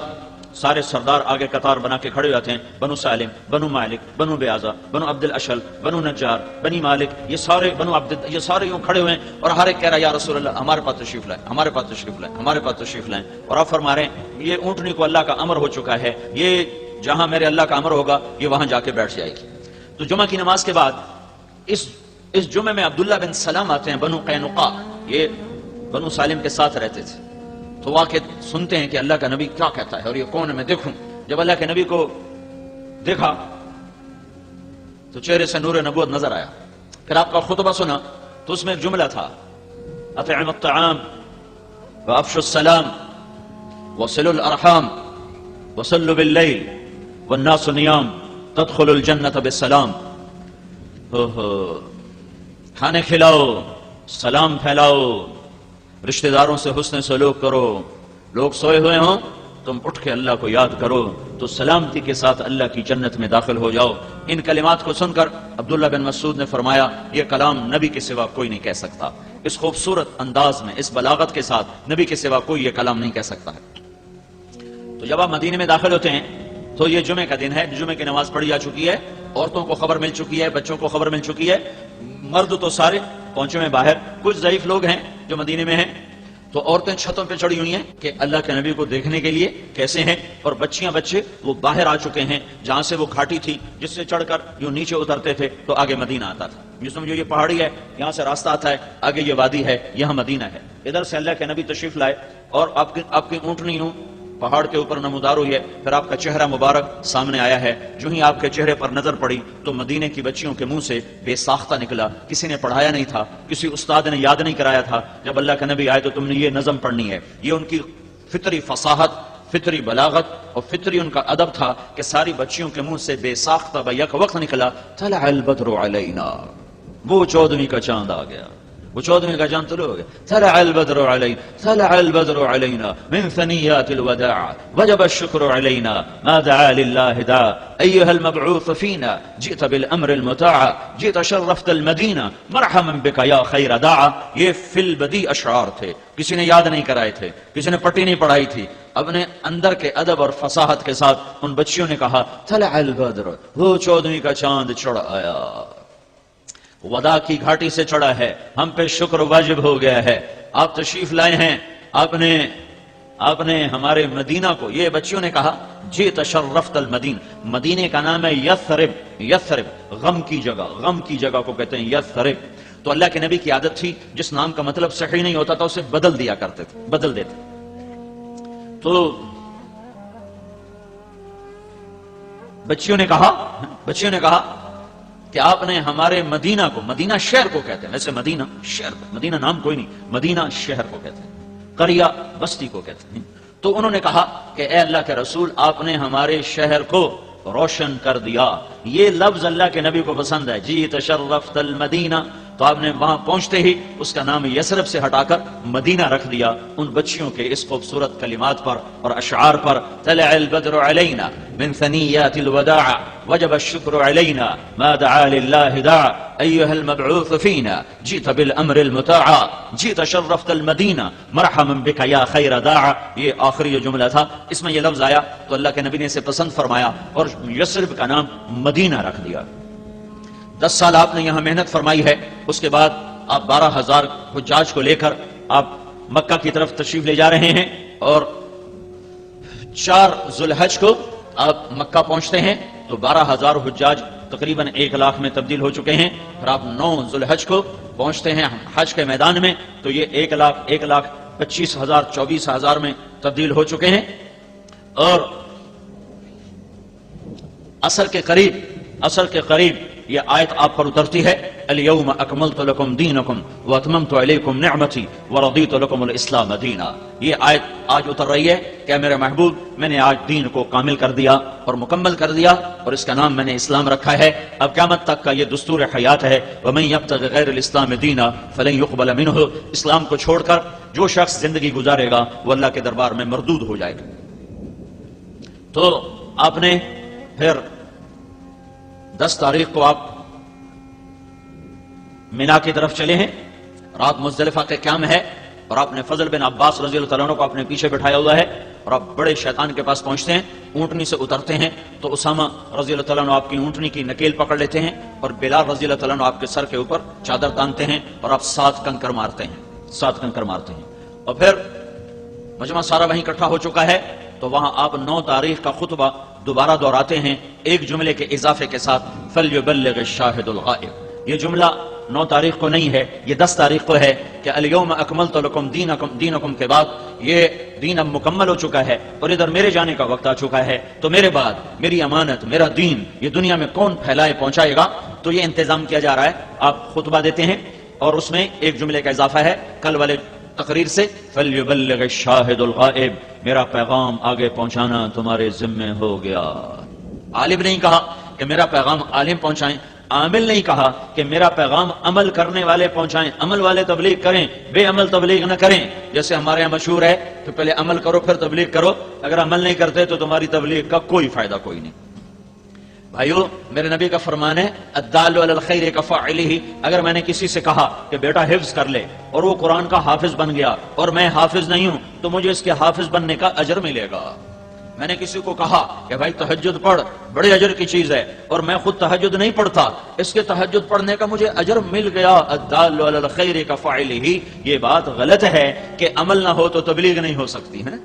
سارے سردار آگے قطار بنا کے کھڑے ہوتے ہیں. بنو سالم، بنو مالک، بنو بیازا، بنو عبد الاشل، بنو نجار، بنی مالک، یہ سارے بنو عبد، یہ سارے یوں کھڑے ہوئے ہیں اور ہر ایک کہہ رہا ہے یا رسول اللہ ہمارے پاس تشریف لائیں، ہمارے پاس تشریف لائیں، ہمارے پاس تشریف لائیں. اور آپ فرما رہے ہیں یہ اونٹنی کو اللہ کا امر ہو چکا ہے، یہ جہاں میرے اللہ کا امر ہوگا یہ وہاں جا کے بیٹھ جائے گی. تو جمعہ کی نماز کے بعد اس جمعے میں عبداللہ بن سلام آتے ہیں، بنو قینقاع، یہ بنو سالم کے ساتھ رہتے تھے. تو آ کے سنتے ہیں کہ اللہ کا نبی کیا کہتا ہے اور یہ کون ہے میں دیکھوں. جب اللہ کے نبی کو دیکھا تو چہرے سے نور نبوت نظر آیا. پھر آپ کا خطبہ سنا تو اس میں ایک جملہ تھا، اطعم الطعام وافشوا السلام وصلوا الارحام وصلوا باللیل والناس نیام تدخلوا الجنة بالسلام. کھانے کھلاؤ، سلام پھیلاؤ، رشتہ داروں سے حسن سلوک کرو، لوگ سوئے ہوئے ہوں تم اٹھ کے اللہ کو یاد کرو تو سلامتی کے ساتھ اللہ کی جنت میں داخل ہو جاؤ. ان کلمات کو سن کر عبداللہ بن مسعود نے فرمایا یہ کلام نبی کے سوا کوئی نہیں کہہ سکتا. اس خوبصورت انداز میں، اس بلاغت کے ساتھ نبی کے سوا کوئی یہ کلام نہیں کہہ سکتا ہے. تو جب آپ مدینے میں داخل ہوتے ہیں تو یہ جمعے کا دن ہے، جمعے کی نماز پڑھی جا چکی ہے، عورتوں کو خبر مل چکی ہے، بچوں کو خبر مل چکی ہے، مرد تو سارے پہنچے ہوئے باہر. کچھ ضعیف لوگ ہیں جو مدینے میں ہیں تو عورتیں چھتوں پہ چڑھی ہوئی ہیں کہ اللہ کے نبی کو دیکھنے کے لیے کیسے ہیں، اور بچیاں بچے وہ باہر آ چکے ہیں جہاں سے وہ گھاٹی تھی جس سے چڑھ کر جو نیچے اترتے تھے تو آگے مدینہ آتا تھا. یہ سمجھو یہ پہاڑی ہے، یہاں سے راستہ آتا ہے، آگے یہ وادی ہے، یہاں مدینہ ہے. ادھر سے اللہ کے نبی تشریف لائے اور آپ کی اونٹنی یوں پہاڑ کے اوپر نمودار ہوئی ہے. پھر آپ کا چہرہ مبارک سامنے آیا ہے. جو ہی آپ کے چہرے پر نظر پڑی تو مدینے کی بچیوں کے منہ سے بے ساختہ نکلا. کسی نے پڑھایا نہیں تھا، کسی استاد نے یاد نہیں کرایا تھا. جب اللہ کے نبی آئے تو تم نے یہ نظم پڑھنی ہے. یہ ان کی فطری فصاحت، فطری بلاغت اور فطری ان کا ادب تھا کہ ساری بچیوں کے منہ سے بے ساختہ بیک وقت نکلا طلع البدر علینا، وہ 14ویں کا چاند آ گیا، وہ 14ویں کا چاند طلوع ہو گیا. طلع البدر علینا، طلع البدر علینا من ثنیات الوداع وجب الشکر علینا ما دعا للہ داع ایها المبعوث فینا جئت بالامر المطاع جئت شرفت المدینہ مرحبا بک یا خیر داع. یہ فی البدی اشعار تھے، کسی نے یاد نہیں کرائے تھے، کسی نے پٹی نہیں پڑھائی تھی. اپنے اندر کے ادب اور فصاحت کے ساتھ ان بچیوں نے کہا طلع البدر، وہ 14ویں کا چاند چڑھ آیا، ودا کی گھاٹی سے چڑھا ہے، ہم پہ شکر واجب ہو گیا ہے. آپ تشریف لائے ہیں، آپ نے ہمارے مدینہ کو، یہ بچیوں نے کہا جئت شرفت المدین، مدینے کا نام ہے یثرب. یثرب غم کی جگہ، غم کی جگہ کو کہتے ہیں یثرب. تو اللہ کے نبی کی عادت تھی جس نام کا مطلب صحیح نہیں ہوتا تھا اسے بدل دیا کرتے تھے، بدل دیتے. تو بچیوں نے کہا کہ آپ نے ہمارے مدینہ کو، مدینہ شہر کو کہتے ہیں، ویسے مدینہ شہر، مدینہ نام کوئی نہیں، مدینہ شہر کو کہتے ہیں، قریہ بستی کو کہتے ہیں. تو انہوں نے کہا کہ اے اللہ کے رسول، آپ نے ہمارے شہر کو روشن کر دیا. یہ لفظ اللہ کے نبی کو پسند ہے. جی تشرفت المدینہ، تو آپ نے وہاں پہنچتے ہی اس کا نام یثرب سے ہٹا کر مدینہ رکھ دیا ان بچیوں کے اس خوبصورت کلمات پر اور اشعار پر. طلع البدر علینا من ثنیات الوداع وجب الشکر علینا ما دعا للہ داع ایها المبعوث فینا جیت بالامر المطاع جیت شرفت المدینہ مرحبا بک یا خیر داع. یہ آخری جو جملہ تھا اس میں یہ لفظ آیا تو اللہ کے نبی نے اسے پسند فرمایا اور یثرب کا نام مدینہ رکھ دیا. 10 سال آپ نے یہاں محنت فرمائی ہے. اس کے بعد آپ 12,000 حجاج کو لے کر آپ مکہ کی طرف تشریف لے جا رہے ہیں اور 4 ذو الحج کو آپ مکہ پہنچتے ہیں تو 12,000 حجاج تقریباً 1 لاکھ میں تبدیل ہو چکے ہیں. پھر آپ 9 ذو الحج کو پہنچتے ہیں حج کے میدان میں تو یہ 1,25,000 24,000 میں تبدیل ہو چکے ہیں. اور عصر کے قریب یہ آیت آپ پر اترتی ہے. الیوم اکملت لکم دینکم واتممت علیکم نعمتی ورضیت لکم الاسلام دینا. یہ آیت آج اتر رہی ہے کہ میرے محبوب، میں نے آج دین کو کامل کر دیا اور مکمل کر دیا اور اس کا نام میں نے اسلام رکھا ہے. اب قیامت تک کا یہ دستور حیات ہے. ومن یبتغ غیر الاسلام دینا فلن یقبل منہ. اسلام کو چھوڑ کر جو شخص زندگی گزارے گا وہ اللہ کے دربار میں مردود ہو جائے گا. تو آپ نے پھر 10 تاریخ کو آپ مینا کی طرف چلے ہیں. رات مزدلفہ کے قیام ہے اور آپ نے فضل بن عباس رضی اللہ تعالیٰ عنہ کو اپنے پیچھے بٹھایا ہوا ہے اور آپ بڑے شیطان کے پاس پہنچتے ہیں. اونٹنی سے اترتے ہیں تو اسامہ رضی اللہ تعالیٰ عنہ آپ کی اونٹنی کی نکیل پکڑ لیتے ہیں اور بلال رضی اللہ تعالیٰ عنہ آپ کے سر کے اوپر چادر تانتے ہیں اور آپ 7 کنکر مارتے ہیں. اور پھر مجمع سارا وہیں اکٹھا ہو چکا ہے تو وہاں آپ 9 تاریخ کا خطبہ دوبارہ دہراتے ہیں ایک جملے کے اضافے کے ساتھ. فَلْيُبَلِّغِ الشَّاهِدُ الْغَائِبُ. یہ جملہ 9 تاریخ کو نہیں ہے، یہ 10 تاریخ کو ہے کہ الیوم اکملت لکم دینکم کے بعد یہ دین اب مکمل ہو چکا ہے اور ادھر میرے جانے کا وقت آ چکا ہے. تو میرے بعد میری امانت، میرا دین یہ دنیا میں کون پھیلائے پہنچائے گا؟ تو یہ انتظام کیا جا رہا ہے. آپ خطبہ دیتے ہیں اور اس میں ایک جملے کا اضافہ ہے کل والے تقریر سے. فَلْيُبَلِّغِ الشَّاهِدُ الْغَائِبُ. میرا پیغام آگے پہنچانا تمہارے ذمہ ہو گیا. عالم نہیں کہا کہ میرا پیغام عالم پہنچائیں، عامل نہیں کہا کہ میرا پیغام عمل کرنے والے پہنچائیں. عمل والے تبلیغ کریں، بے عمل تبلیغ نہ کریں. جیسے ہمارے یہاں مشہور ہے کہ پہلے عمل کرو پھر تبلیغ کرو. اگر عمل نہیں کرتے تو تمہاری تبلیغ کا کوئی فائدہ کوئی نہیں. بھائیو، میرے نبی کا فرمان ہے الدال علی الخیر کفاعلہ. اگر میں نے کسی سے کہا کہ بیٹا حفظ کر لے اور وہ قرآن کا حافظ بن گیا اور میں حافظ نہیں ہوں تو مجھے اس کے حافظ بننے کا اجر ملے گا. میں نے کسی کو کہا کہ بھائی تہجد پڑھ، بڑے اجر کی چیز ہے، اور میں خود تہجد نہیں پڑھتا، اس کے تہجد پڑھنے کا مجھے اجر مل گیا. الدال علی الخیر کفاعلہ. یہ بات غلط ہے کہ عمل نہ ہو تو تبلیغ نہیں ہو سکتی ہے.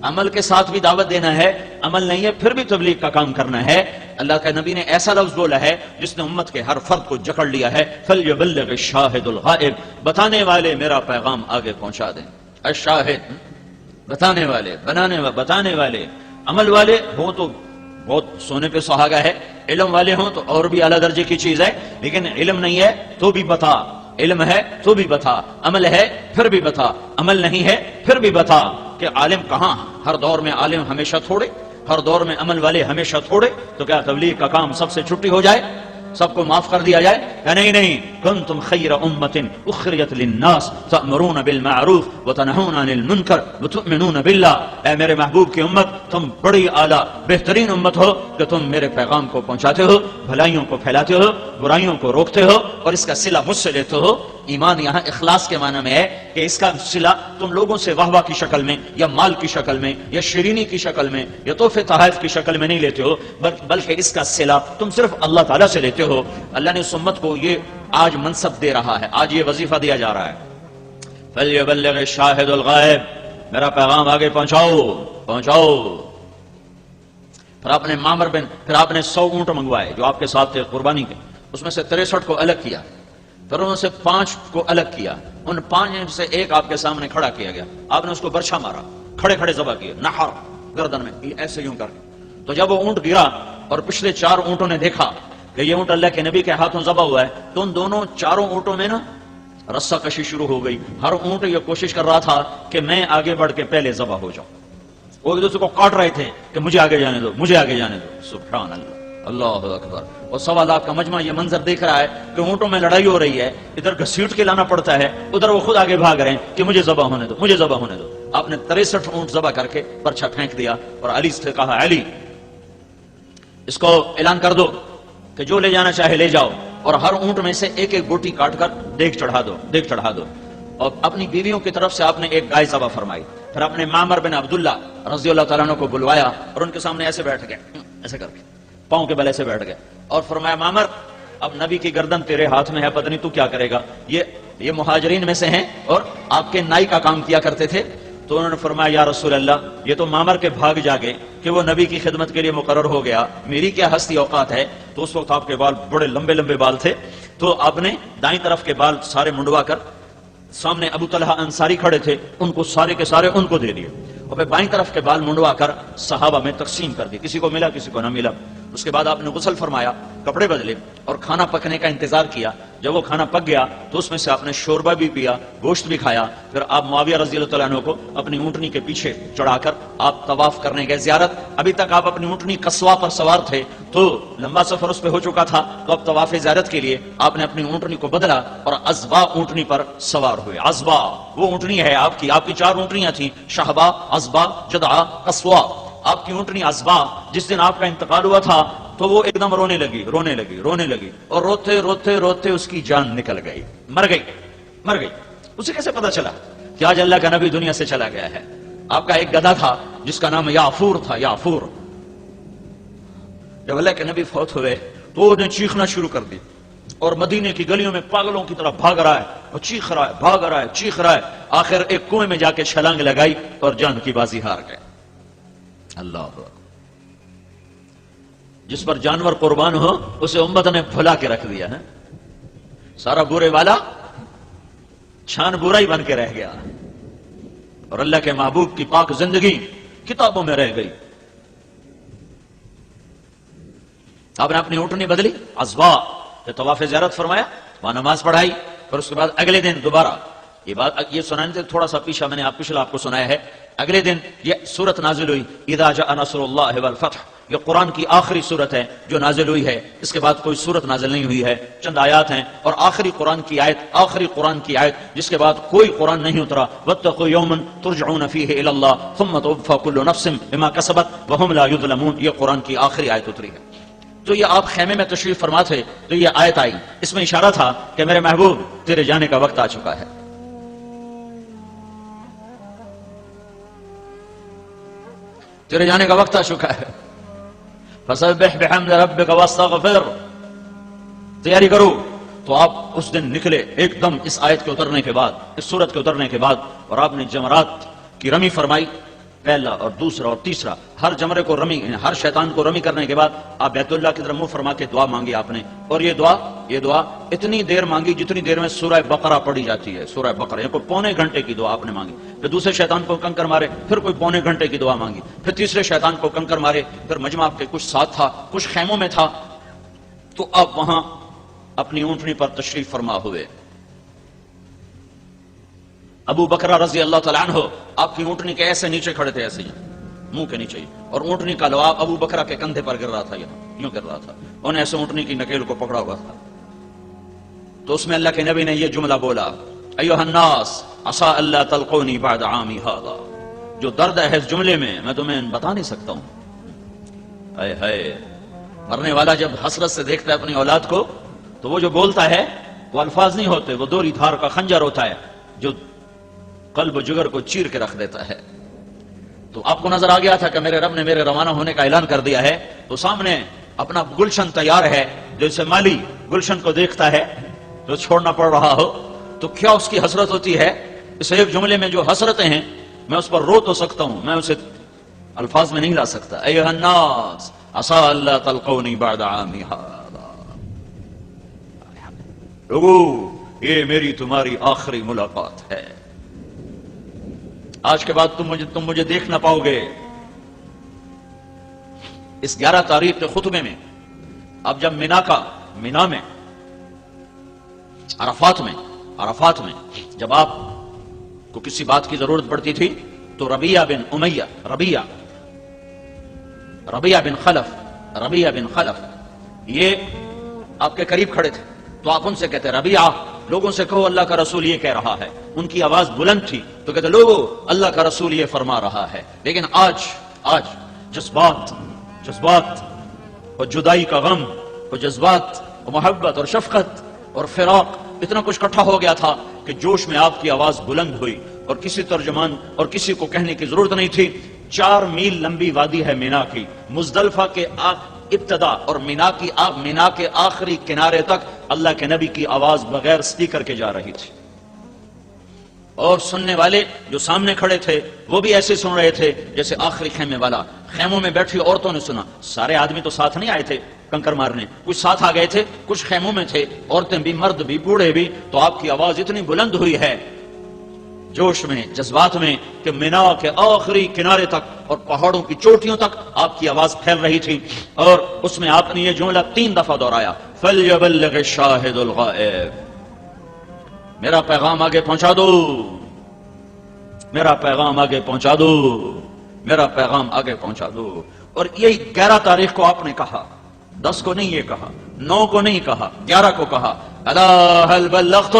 عمل کے ساتھ بھی دعوت دینا ہے، عمل نہیں ہے پھر بھی تبلیغ کا کام کرنا ہے. اللہ کے نبی نے ایسا لفظ بولا ہے جس نے امت کے ہر فرد کو جکڑ لیا ہے. فَلْيُبَلِّغِ الشَّاهِدُ الْغَائِبُ. بتانے والے میرا پیغام آگے پہنچا دیں. الشاہد بتانے والے، بتانے والے. عمل والے ہوں تو بہت سونے پہ سہاگا ہے، علم والے ہوں تو اور بھی اعلیٰ درجے کی چیز ہے. لیکن علم نہیں ہے تو بھی بتا، علم ہے تو بھی بتا، عمل ہے پھر بھی بتا، عمل نہیں ہے پھر بھی بتا. کہ عالم کہاں؟ ہر دور میں عالم ہمیشہ تھوڑے، ہر دور میں عمل والے ہمیشہ تھوڑے. تو کیا تبلیغ کا کام سب سے چھٹی ہو جائے، سب کو معاف کر دیا جائے؟ کہ نہیں. کنتم خیر امت اخرجت للناس تأمرون بالمعروف وتنہون عن المنکر وتؤمنون باللہ. اے میرے محبوب کی امت، تم بڑی اعلیٰ بہترین امت ہو کہ تم میرے پیغام کو پہنچاتے ہو، بھلائیوں کو پھیلاتے ہو، برائیوں کو روکتے ہو اور اس کا صلہ مجھ سے لیتے ہو. ایمان یہاں اخلاص کے معنی میں ہے کہ اس کا صلہ تم لوگوں سے واہ واہ کی شکل میں یا مال کی شکل میں یا شیرینی کی شکل میں یا تحفے تحائف کی شکل میں نہیں لیتے ہو، بلکہ اس کا صلہ تم صرف اللہ تعالیٰ سے لیتے ہو. اللہ نے اس امت کو یہ آج منصب دے رہا ہے، آج یہ وظیفہ دیا جا رہا ہے. فَلْيُبَلِّغِ الشَّاهِدُ الْغَائِبُ. میرا پیغام آگے پہنچاؤ. پھر آپ نے پھر آپ نے 100 اونٹ منگوائے جو آپ کے ساتھ تھے قربانی کے. اس میں سے 63 کو الگ کیا، پھر ان سے 5 کو الگ کیا. ان 5 میں سے ایک آپ کے سامنے کھڑا کیا گیا. آپ نے اس کو برچھا مارا، کھڑے ذبح کیے، نحر گردن میں ایسے یوں کر کے. تو جب وہ اونٹ گرا اور پچھلے 4 اونٹوں نے دیکھا کہ یہ اونٹ اللہ کے نبی کے ہاتھوں ذبح ہوا ہے تو ان دونوں 4 اونٹوں میں نا رسہ کشی شروع ہو گئی. ہر اونٹ یہ کوشش کر رہا تھا کہ میں آگے بڑھ کے پہلے ذبح ہو جاؤں. وہ ایک دوسرے کو کاٹ رہے تھے کہ مجھے آگے جانے دو، مجھے آگے جانے دو. سبحان اللہ، اللہ اکبر. اور 1.25 کا مجمع یہ منظر دیکھ رہا ہے کہ اونٹوں میں لڑائی ہو رہی ہے، ادھر گھسیٹ کے لانا پڑتا ہے، ادھر وہ خود آگے بھاگ رہے ہیں کہ مجھے ذبح ہونے دو، مجھے ذبح ہونے دو. آپ نے 63 اونٹ ذبح کر کے پرچہ پھینک دیا اور علی سے کہا علی اس کو اعلان کر دو کہ جو لے جانا چاہے لے جاؤ، اور ہر اونٹ میں سے ایک ایک بوٹی کاٹ کر دیکھ چڑھا دو، دیکھ چڑھا دو. اور اپنی بیویوں کی طرف سے آپ نے ایک گائے ذبح فرمائی. پھر آپ نے معمر بن عبداللہ رضی اللہ تعالیٰ عنہ کو بلوایا اور ان کے سامنے ایسے بیٹھ گئے، ایسے کر کے پاؤں کے بل ایسے بیٹھ گئے اور فرمایا معمر اب نبی کی گردن تیرے ہاتھ میں ہے، پتہ نہیں تو کیا کرے گا. یہ مہاجرین میں سے ہیں اور آپ کے نائی کا کام کیا کرتے تھے. تو انہوں نے فرمایا یا رسول اللہ یہ تو معمر کے بھاگ جاگے کہ وہ نبی کی خدمت کے لیے مقرر ہو گیا، میری کیا ہستی اوقات ہے. تو اس وقت آپ کے بال بڑے لمبے لمبے بال تھے، تو آپ نے دائیں طرف کے بال سارے منڈوا کر، سامنے ابو طلحہ انصاری کھڑے تھے ان کو سارے کے سارے ان کو دے دیے، اور پھر بائیں طرف کے بال منڈوا کر صحابہ میں تقسیم کر دی، کسی کو ملا کسی کو نہ ملا. اس کے بعد آپ نے غسل فرمایا، کپڑے بدلے اور کھانا پکنے کا انتظار کیا. جب وہ کھانا پک گیا تو اس میں سے آپ نے شوربہ بھی پیا، گوشت بھی کھایا. پھر آپ معاویہ رضی اللہ تعالیٰ عنہ کو اپنی اونٹنی کے پیچھے چڑھا کر آپ طواف کرنے گئے زیارت. ابھی تک آپ اپنی اونٹنی قصوا پر سوار تھے تو لمبا سفر اس پہ ہو چکا تھا، تو اب طواف زیارت کے لیے آپ نے اپنی اونٹنی کو بدلا اور عزبا اونٹنی پر سوار ہوئے. عزبا وہ اونٹنی ہے آپ کی 4 اونٹنیاں تھیں، شہبا، عزبا، جدعا، قصوا. آپ کی اونٹنی عزبا جس دن آپ کا انتقال ہوا تھا تو وہ ایک دم رونے لگی اور روتے روتے روتے اس کی جان نکل گئی، مر گئی. اسے کیسے پتا چلا کہ آج اللہ کا نبی دنیا سے چلا گیا ہے؟ آپ کا ایک گدھا تھا جس کا نام یافور تھا. یافور جب اللہ کے نبی فوت ہوئے تو انہیں چیخنا شروع کر دی اور مدینے کی گلیوں میں پاگلوں کی طرح بھاگ رہا ہے اور چیخ رہا ہے، بھاگ رہا ہے، چیخ رہا ہے. آخر ایک کنویں میں جا کے چھلانگ لگائی اور جان کی بازی ہار گئے. اللہ، جس پر جانور قربان ہو اسے امت نے بھلا کے رکھ دیا ہے. سارا برے والا چھان برا ہی بن کے رہ گیا اور اللہ کے محبوب کی پاک زندگی کتابوں میں رہ گئی. آپ نے اپنی اونٹنی بدلی، عزبا طواف زیارت فرمایا، وہاں نماز پڑھائی. پھر اس کے بعد اگلے دن دوبارہ یہ سنانے سے تھوڑا سا پیچھا میں نے پچھلا آپ کو سنایا ہے. اگلے دن یہ سورت نازل ہوئی، اذا جاء نصر اللہ والفتح. یہ قرآن کی آخری سورت ہے جو نازل ہوئی ہے، اس کے بعد کوئی سورت نازل نہیں ہوئی ہے، چند آیات ہیں. اور آخری قرآن کی آیت جس کے بعد کوئی قرآن نہیں اترا، واتقوا یوما ترجعون فیہ الی اللہ ثم توفی کل نفس بما کسبت وہم لا یظلمون. یہ قرآن کی آخری آیت اتری ہے. تو یہ آپ خیمے میں تشریف فرما تھے تو یہ آیت آئی، اس میں اشارہ تھا کہ میرے محبوب تیرے جانے کا وقت آ چکا ہے. تیرے جانے کا وقت آ چکا ہے. فسبح بحمد ربک واستغفر. تیاری کرو. تو آپ اس دن نکلے ایک دم اس آیت کے اترنے کے بعد، اس سورت کے اترنے کے بعد، اور آپ نے جمرات کی رمی فرمائی، پہلا اور دوسرا اور تیسرا. ہر جمرے کو رمی، ہر شیطان کو رمی کرنے کے بعد آپ بیت اللہ کی طرف منہ فرما کے دعا مانگی آپ نے. اور یہ دعا اتنی دیر مانگی جتنی دیر میں سورہ بقرہ پڑھی جاتی ہے. سورہ بقرہ یہ کوئی پونے گھنٹے کی دعا آپ نے مانگی. پھر دوسرے شیطان کو کنکر مارے، پھر کوئی پونے گھنٹے کی دعا مانگی. پھر تیسرے شیطان کو کنکر مارے. پھر مجمع آپ کے کچھ ساتھ تھا، کچھ خیموں میں تھا. تو آپ وہاں اپنی اونٹنی پر تشریف فرما ہوئے. ابو بکر رضی اللہ تعالیٰ عنہ آپ کی اونٹنی کے ایسے نیچے کھڑے تھے، ایسے ہی منہ کے نیچے ہی، اور اونٹنی کا لعاب ابو بکر کے کندھے پر گر رہا تھا، یوں گر رہا تھا. انہیں ایسے اونٹنی کی نکیل کو پکڑا ہوا تھا. تو اس میں اللہ کے نبی نے یہ جملہ بولا، ایھا الناس عسى الا تلقوني بعد عامی ھذا. جو درد ہے اس جملے میں تمہیں بتا نہیں سکتا ہوں. اے ہائے، مرنے والا جب حسرت سے دیکھتا ہے اپنی اولاد کو تو وہ جو بولتا ہے وہ الفاظ نہیں ہوتے، وہ دوری دھار کا خنجر ہوتا ہے جو قلب و جگر کو چیر کے رکھ دیتا ہے. تو آپ کو نظر آ گیا تھا کہ میرے رب نے میرے روانہ ہونے کا اعلان کر دیا ہے. تو سامنے اپنا گلشن تیار ہے، جیسے مالی گلشن کو دیکھتا ہے جو چھوڑنا پڑ رہا ہو تو کیا اس کی حسرت ہوتی ہے. اس ایک جملے میں جو حسرتیں ہیں میں اس پر رو تو سکتا ہوں، میں اسے الفاظ میں نہیں لا سکتا. ایھا الناس عسى الا تلقوني بعد عامی ھذا. لوگو یہ میری تمہاری آخری ملاقات ہے. آج کے بعد تم مجھے دیکھ نہ پاؤ گے. اس 11 تاریخ کے خطبے میں اب جب مینا میں عرفات میں جب آپ کو کسی بات کی ضرورت پڑتی تھی تو ربیہ بن امیہ، ربیہ بن خلف یہ آپ کے قریب کھڑے تھے، تو آپ ان سے کہتے ربیعہ لوگوں سے کہو اللہ کا رسول یہ کہہ رہا ہے. ان کی آواز بلند تھی تو کہتے لوگو اللہ کا رسول یہ فرما رہا ہے. لیکن آج جذبات اور جدائی کا غم اور جذبات اور محبت اور شفقت اور فراق اتنا کچھ اکٹھا ہو گیا تھا کہ جوش میں آپ کی آواز بلند ہوئی، اور کسی ترجمان اور کسی کو کہنے کی ضرورت نہیں تھی. 4 میل لمبی وادی ہے مینا کی، مزدلفہ کے ابتدا اور مینا کے آخری کنارے تک اللہ کے نبی کی آواز بغیر سپیکر کے جا رہی تھی، اور سننے والے جو سامنے کھڑے تھے وہ بھی ایسے سن رہے تھے جیسے آخری خیمے والا. خیموں میں بیٹھی عورتوں نے سنا، سارے آدمی تو ساتھ نہیں آئے تھے کنکر مارنے، کچھ ساتھ آ گئے تھے، کچھ خیموں میں تھے، عورتیں بھی، مرد بھی، بوڑھے بھی. تو آپ کی آواز اتنی بلند ہوئی ہے جوش میں، جذبات میں، کہ مینا کے آخری کنارے تک اور پہاڑوں کی چوٹیوں تک آپ کی آواز پھیل رہی تھی. اور اس میں آپ نے یہ جملہ 3 دفعہ دہرایا، فَلْيَبَلِّغِ الشَّاهِدُ الْغَائِبُ، میرا پیغام آگے پہنچا دو، میرا پیغام آگے پہنچا دو، میرا پیغام آگے پہنچا دو. اور یہی 11 تاریخ کو آپ نے کہا، 10 کو نہیں یہ کہا، 9 کو نہیں کہا، 11 کو کہا، الا هل بلغت